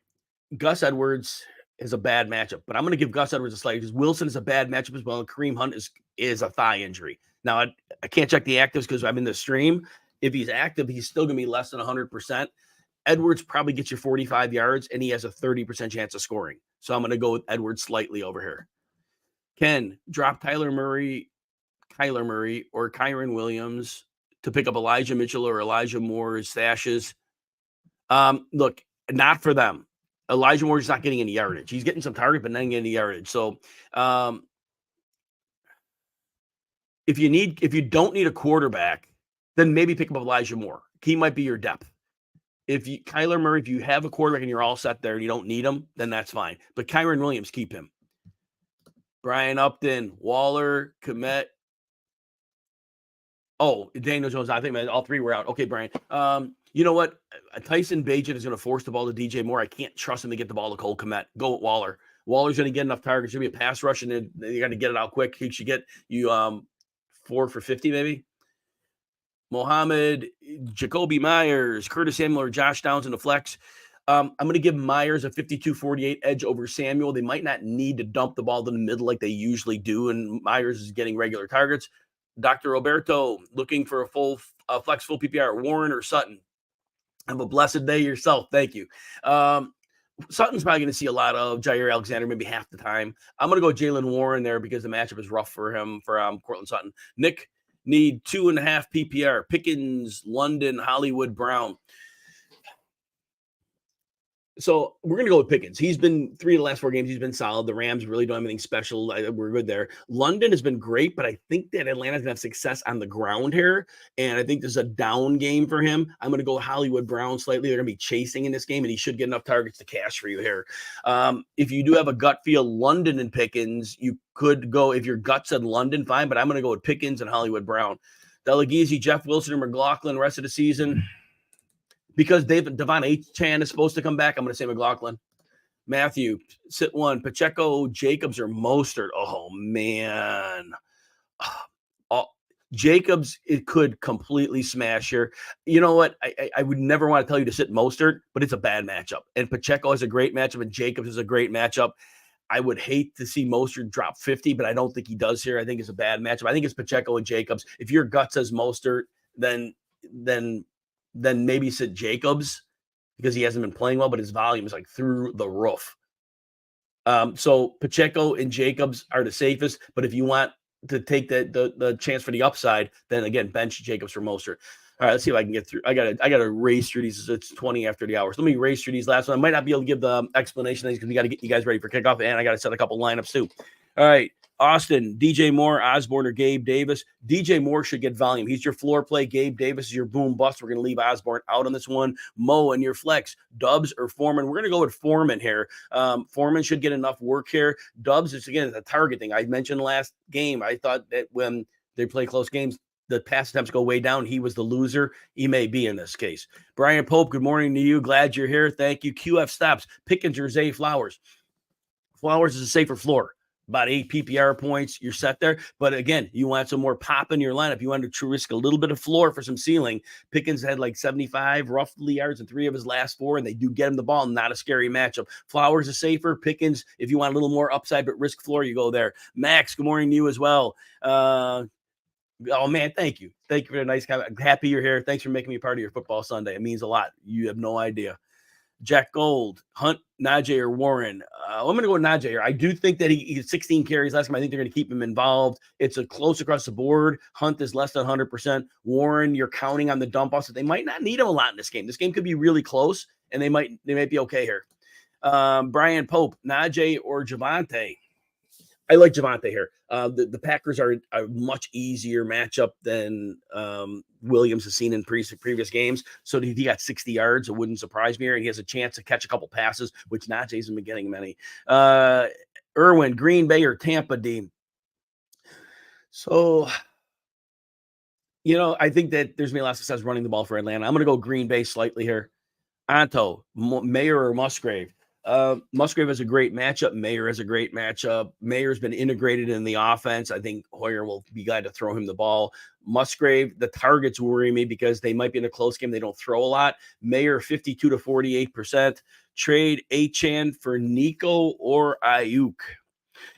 Gus Edwards is a bad matchup, but I'm going to give Gus Edwards a slight because Wilson is a bad matchup as well, and Kareem Hunt is a thigh injury. Now, I can't check the actives because I'm in the stream. If he's active, he's still going to be less than 100%. Edwards probably gets you 45 yards, and he has a 30% chance of scoring. So I'm going to go with Edwards slightly over here. Ken, drop Kyler Murray, or Kyron Williams to pick up Elijah Mitchell or Elijah Moore's stashes. Look, not for them. Elijah Moore is not getting any yardage. He's getting some target, but not getting any yardage. So if you don't need a quarterback, then maybe pick up Elijah Moore. He might be your depth. Kyler Murray, if you have a quarterback and you're all set there and you don't need him, then that's fine. But Kyron Williams, keep him. Brian Upton, Waller, Komet. Oh, Daniel Jones. I think all 3 were out. Okay, Brian. You know what? Tyson Bagent is going to force the ball to DJ Moore. I can't trust him to get the ball to Cole Kmet. Go with Waller. Waller's going to get enough targets. There's going to be a pass rush, and then you got to get it out quick. He should get you 4 for 50 maybe. Mohammed, Jacoby Myers, Curtis Samuel, or Josh Downs in the flex. I'm going to give Myers a 52-48 edge over Samuel. They might not need to dump the ball to the middle like they usually do, and Myers is getting regular targets. Dr. Roberto, looking for a full flex, full PPR, Warren or Sutton. Have a blessed day yourself. Thank you. Sutton's probably going to see a lot of Jair Alexander, maybe half the time. I'm going to go Jalen Warren there because the matchup is rough for him, for Cortland Sutton. Nick, need 2.5 PPR. Pickens, London, Hollywood, Brown. So we're going to go with Pickens. He's been 3 of the last 4 games. He's been solid. The Rams really don't have anything special. We're good there. London has been great, but I think that Atlanta's going to have success on the ground here. And I think this is a down game for him. I'm going to go Hollywood Brown slightly. They're going to be chasing in this game, and he should get enough targets to cash for you here. If you do have a gut feel London and Pickens, you could go, if your gut said London, fine, but I'm going to go with Pickens and Hollywood Brown. Delagizi, Jeff Wilson, and McLaughlin rest of the season. Because Devon Achane is supposed to come back, I'm going to say McLaughlin. Matthew, sit 1. Pacheco, Jacobs, or Mostert. Oh, man. Jacobs, it could completely smash here. You know what? I would never want to tell you to sit Mostert, but it's a bad matchup. And Pacheco is a great matchup, and Jacobs is a great matchup. I would hate to see Mostert drop 50, but I don't think he does here. I think it's a bad matchup. I think it's Pacheco and Jacobs. If your gut says Mostert, then maybe sit Jacobs because he hasn't been playing well, but his volume is like through the roof. So Pacheco and Jacobs are the safest, but if you want to take the chance for the upside, then again, bench Jacobs for Mostert. All right, let's see if I can get through. I gotta race through these. It's 20 after the hour. So let me race through these last one. I might not be able to give the explanation because we got to get you guys ready for kickoff, and I got to set a couple lineups too. All right. Austin, DJ Moore, Osborne, or Gabe Davis. DJ Moore should get volume. He's your floor play. Gabe Davis is your boom bust. We're going to leave Osborne out on this one. Mo and your flex, Dubs or Foreman. We're going to go with Foreman here. Foreman should get enough work here. Dubs is, again, a target thing. I mentioned last game, I thought that when they play close games, the pass attempts go way down. He was the loser. He may be in this case. Brian Pope, good morning to you. Glad you're here. Thank you. QF stops. Pickens or Zay Flowers. Flowers is a safer floor. About 8 PPR points, you're set there. But again, you want some more pop in your lineup. You want to risk a little bit of floor for some ceiling. Pickens had like 75 roughly yards in 3 of his last 4, and they do get him the ball. Not a scary matchup. Flowers is safer. Pickens, if you want a little more upside but risk floor, you go there. Max, good morning to you as well. Oh, man, thank you. Thank you for the nice comment. I'm happy you're here. Thanks for making me part of your football Sunday. It means a lot. You have no idea. Jack Gold, Hunt, Najee, or Warren. I'm going to go with Najee here. I do think that he had 16 carries last game. I think they're going to keep him involved. It's a close across the board. Hunt is less than 100%. Warren, you're counting on the dump offs. They might not need him a lot in this game. This game could be really close, and they might be okay here. Brian Pope, Najee, or Javonte. I like Javonte here. The Packers are a much easier matchup than Williams has seen in previous games. So if he got 60 yards, it wouldn't surprise me here. And he has a chance to catch a couple passes, which Najee hasn't been getting many. Irwin, Green Bay, or Tampa, Dean. So, I think that there's going to be a lot of success running the ball for Atlanta. I'm going to go Green Bay slightly here. Anto, Mayer, or Musgrave. Musgrave has a great matchup. Mayer has a great matchup. Mayer's been integrated in the offense. I think Hoyer will be glad to throw him the ball. Musgrave, the targets worry me because they might be in a close game. They don't throw a lot. Mayer, 52 to 48%. Trade Achane for Nico or Ayuk.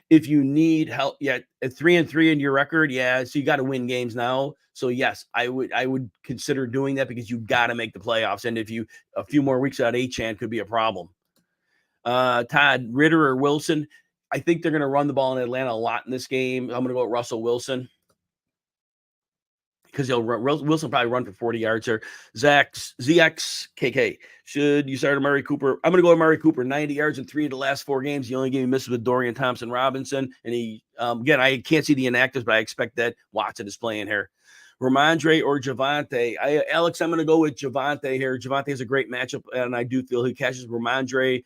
If you need help, at 3-3 in your record, so you got to win games now. So yes, I would consider doing that because you got to make the playoffs. And if a few more weeks out, Achane could be a problem. Todd, Ritter or Wilson. I think they're going to run the ball in Atlanta a lot in this game. I'm going to go with Russell Wilson because Wilson probably run for 40 yards here. ZXKK. Should you start Amari Cooper? I'm going to go with Amari Cooper. 90 yards in 3 of the last 4 games. The only game he misses with Dorian Thompson-Robinson. And he, again, I can't see the inactives, but I expect that Watson is playing here. Ramondre or Javonte. Alex, I'm going to go with Javonte here. Javonte has a great matchup, and I do feel he catches Ramondre.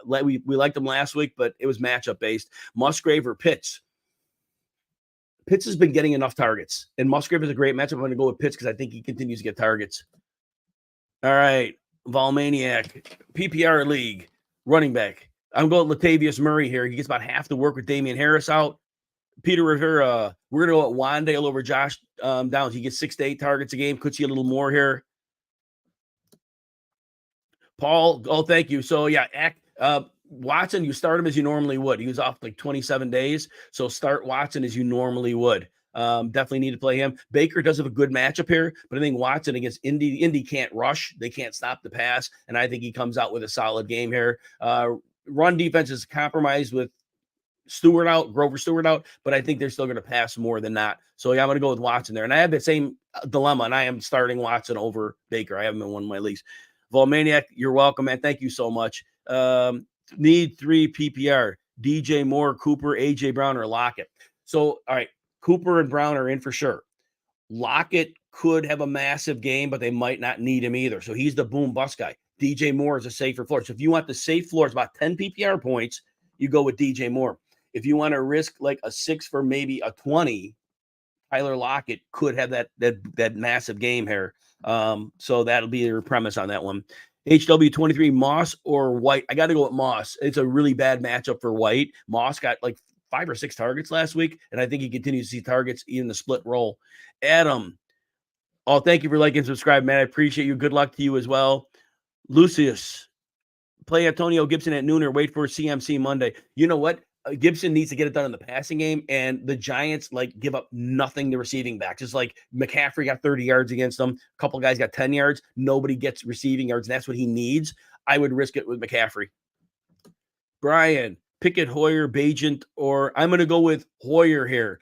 We liked him last week, but it was matchup based. Musgrave or Pitts. Pitts has been getting enough targets, and Musgrave is a great matchup. I'm going to go with Pitts because I think he continues to get targets. All right, Volmaniac, PPR league, running back. I'm going with Latavius Murray here. He gets about half the work with Damian Harris out. Peter Rivera, we're going to go at Wandale over Josh Downs. He gets 6 to 8 targets a game. Could see a little more here. Paul, thank you. So, Watson, you start him as you normally would. He was off like 27 days. So start Watson as you normally would. Definitely need to play him. Baker does have a good matchup here, but I think Watson against Indy can't rush. They can't stop the pass. And I think he comes out with a solid game here. Run defense is compromised with Grover Stewart out, but I think they're still going to pass more than not. So I'm going to go with Watson there. And I have the same dilemma, and I am starting Watson over Baker. I have him in one of my leagues. Volmaniac, you're welcome, man. Thank you so much. Need 3 PPR. DJ Moore, Cooper, AJ Brown, or Lockett. So, all right, Cooper and Brown are in for sure. Lockett could have a massive game, but they might not need him either. So he's the boom bust guy. DJ Moore is a safer floor. So if you want the safe floor, it's about 10 PPR points, you go with DJ Moore. If you want to risk like a 6 for maybe a 20, Tyler Lockett could have that massive game here. So that'll be your premise on that one. HW23, Moss or White? I got to go with Moss. It's a really bad matchup for White. Moss got like 5 or 6 targets last week, and I think he continues to see targets in the split roll. Adam, thank you for liking and subscribing, man. I appreciate you. Good luck to you as well. Lucius, play Antonio Gibson at noon or wait for CMC Monday. You know what? Gibson needs to get it done in the passing game, and the Giants give up nothing to receiving backs. It's like McCaffrey got 30 yards against them. A couple guys got 10 yards. Nobody gets receiving yards, and that's what he needs. I would risk it with McCaffrey. Brian, Pickett, Hoyer, Bagent, or I'm going to go with Hoyer here.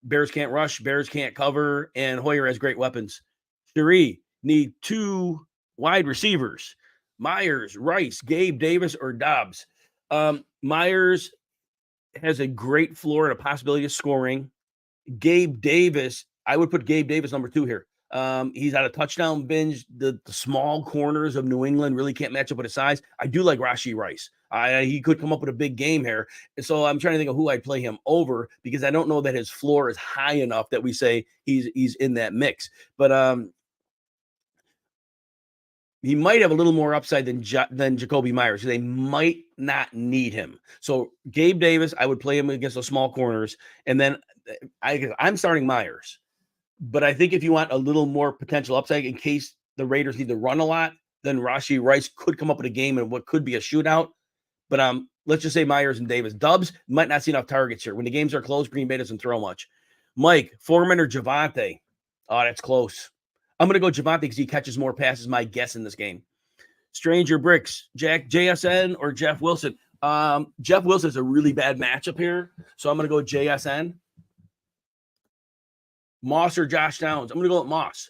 Bears can't rush, Bears can't cover, and Hoyer has great weapons. Cherie, need 2 wide receivers. Myers, Rice, Gabe Davis, or Dobbs. Myers has a great floor and a possibility of scoring. Gabe Davis, I would put Gabe Davis number 2 here. He's at a touchdown binge. The small corners of New England really can't match up with his size. I do like Rashee Rice. He could come up with a big game here. And so I'm trying to think of who I'd play him over because I don't know that his floor is high enough that we say he's in that mix. But he might have a little more upside than Jacoby Myers. They might not need him. So Gabe Davis, I would play him against the small corners. And then I'm starting Myers. But I think if you want a little more potential upside in case the Raiders need to run a lot, then Rashee Rice could come up with a game in what could be a shootout. But let's just say Myers and Davis. Dubs might not see enough targets here. When the games are close, Green Bay doesn't throw much. Mike, Foreman or Javonte? Oh, that's close. I'm going to go Javonte because he catches more passes, my guess, in this game. Stranger Bricks, JSN or Jeff Wilson? Jeff Wilson is a really bad matchup here, so I'm going to go JSN. Moss or Josh Downs? I'm going to go with Moss.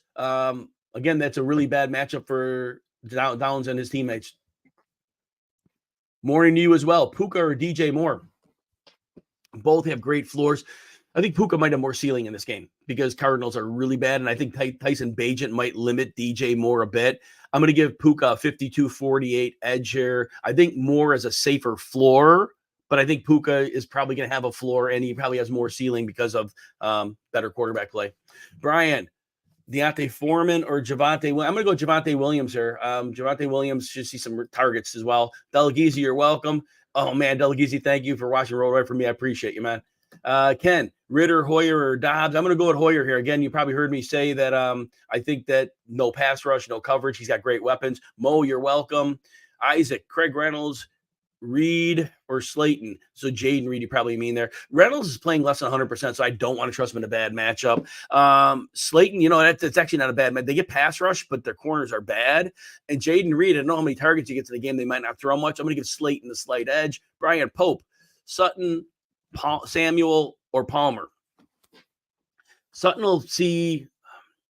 Again, that's a really bad matchup for Downs and his teammates. Morning to you as well. Puka or DJ Moore? Both have great floors. I think Puka might have more ceiling in this game because Cardinals are really bad, and I think Tyson Bagent might limit DJ Moore a bit. I'm going to give Puka a 52-48 edge here. I think Moore is a safer floor, but I think Puka is probably going to have a floor, and he probably has more ceiling because of better quarterback play. Brian, Deontay Foreman or Javonte? I'm going to go Javonte Williams here. Javonte Williams should see some targets as well. Delagizi, you're welcome. Oh, man, Delagizi, thank you for watching RotoWire for me. I appreciate you, man. Ken, Ritter, Hoyer, or Dobbs? I'm going to go with Hoyer here. Again, you probably heard me say that I think that no pass rush, no coverage. He's got great weapons. Mo, you're welcome. Isaac, Craig Reynolds, Reed, or Slayton. So Jaden Reed, you probably mean there. Reynolds is playing less than 100%, so I don't want to trust him in a bad matchup. Slayton, that's actually not a bad match. They get pass rush, but their corners are bad. And Jaden Reed, I don't know how many targets he gets in the game. They might not throw much. I'm going to give Slayton the slight edge. Brian Pope, Sutton, Samuel, or Palmer. Sutton will see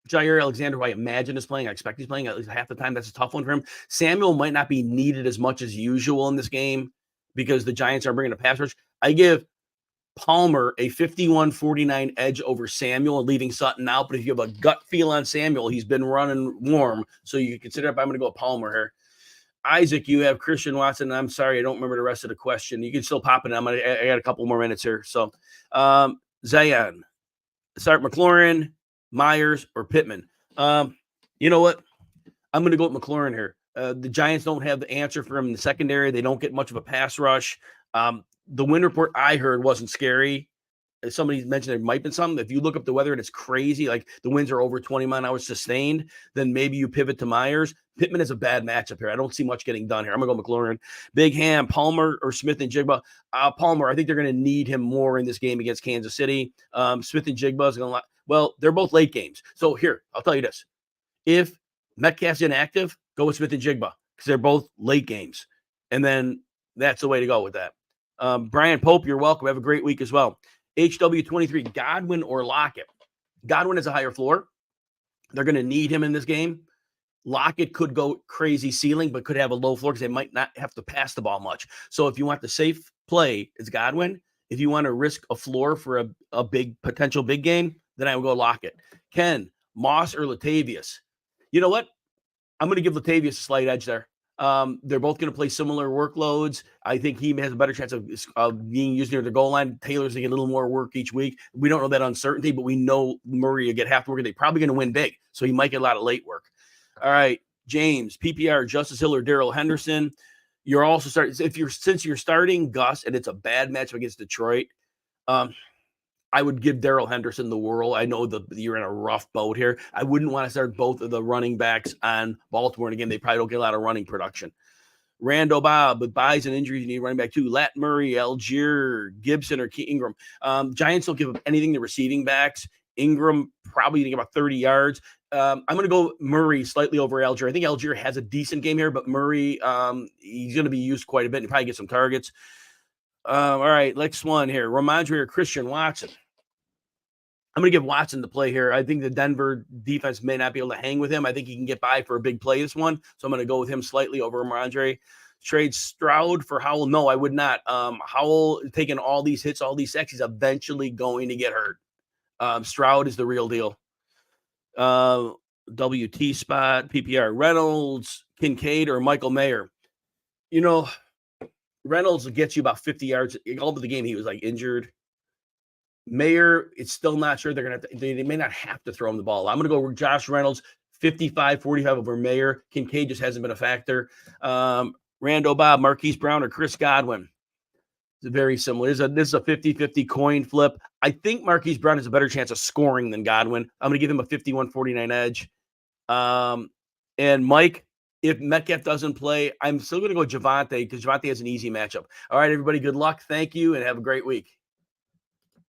Jair Alexander, who I imagine is playing. I expect he's playing at least half the time. That's a tough one for him. Samuel might not be needed as much as usual in this game because the Giants are bringing a pass rush. I give Palmer a 51-49 edge over Samuel and leaving Sutton out. But if you have a gut feel on Samuel, he's been running warm. So you can consider it. I'm going to go with Palmer here. Isaac, you have Christian Watson. I'm sorry, I don't remember the rest of the question. You can still pop it. I got a couple more minutes here. So, Zayan, start McLaurin, Myers, or Pittman. You know what? I'm going to go with McLaurin here. The Giants don't have the answer for him in the secondary. They don't get much of a pass rush. The wind report I heard wasn't scary. Somebody mentioned there might have been something. If you look up the weather and it's crazy, like the winds are over 20 mile an hour sustained, then maybe you pivot to Myers. Pittman is a bad matchup here. I don't see much getting done here. I'm going to go McLaurin. Big Ham, Palmer, or Smith and Jigba. Palmer, I think they're going to need him more in this game against Kansas City. Smith and Jigba is going to – well, they're both late games. So here, I'll tell you this. If Metcalf's inactive, go with Smith and Jigba because they're both late games. And then that's the way to go with that. Brian Pope, you're welcome. Have a great week as well. HW23, Godwin or Lockett. Godwin has a higher floor. They're going to need him in this game. Lockett could go crazy ceiling, but could have a low floor because they might not have to pass the ball much. So if you want the safe play, it's Godwin. If you want to risk a floor for a big potential big game, then I will go Lockett. Ken, Moss or Latavius? You know what? I'm going to give Latavius a slight edge there. They're both going to play similar workloads. I think he has a better chance of being used near the goal line. Taylor's going to get a little more work each week. We don't know that uncertainty, but we know Murray will get half the work. They're probably going to win big, so he might get a lot of late work. All right, James, PPR, Justice Hill or Darrell Henderson. You're also starting since you're starting Gus and it's a bad matchup against Detroit. I would give Darrell Henderson the whirl. I know you're in a rough boat here. I wouldn't want to start both of the running backs on Baltimore. And again, they probably don't get a lot of running production. Randall Bob, with buys and injuries, you need running back too. Lat Murray, Algier, Gibson, or Ingram. Giants don't give up anything to receiving backs. Ingram probably going to get about 30 yards. I'm going to go Murray slightly over Algier. I think Algier has a decent game here, but Murray, he's going to be used quite a bit and probably get some targets. All right, next one here. Ramondre or Christian Watson. I'm going to give Watson the play here. I think the Denver defense may not be able to hang with him. I think he can get by for a big play this one. So I'm going to go with him slightly over Ramondre. Trade Stroud for Howell? No, I would not. Howell taking all these hits, all these sacks, he's eventually going to get hurt. Stroud is the real deal. WT spot, PPR, Reynolds, Kincaid, or Michael Mayer. You know, Reynolds gets you about 50 yards. All of the game, he was like injured. Mayer, it's still not sure they're going to they may not have to throw him the ball. I'm going to go with Josh Reynolds, 55-45 over Mayer. Kincaid just hasn't been a factor. Rando Bob, Marquise Brown, or Chris Godwin. It's very similar. This is a 50-50 coin flip. I think Marquise Brown has a better chance of scoring than Godwin. I'm going to give him a 51-49 edge. And Mike, if Metcalf doesn't play, I'm still going to go Javonte because Javonte has an easy matchup. All right, everybody, good luck. Thank you, and have a great week.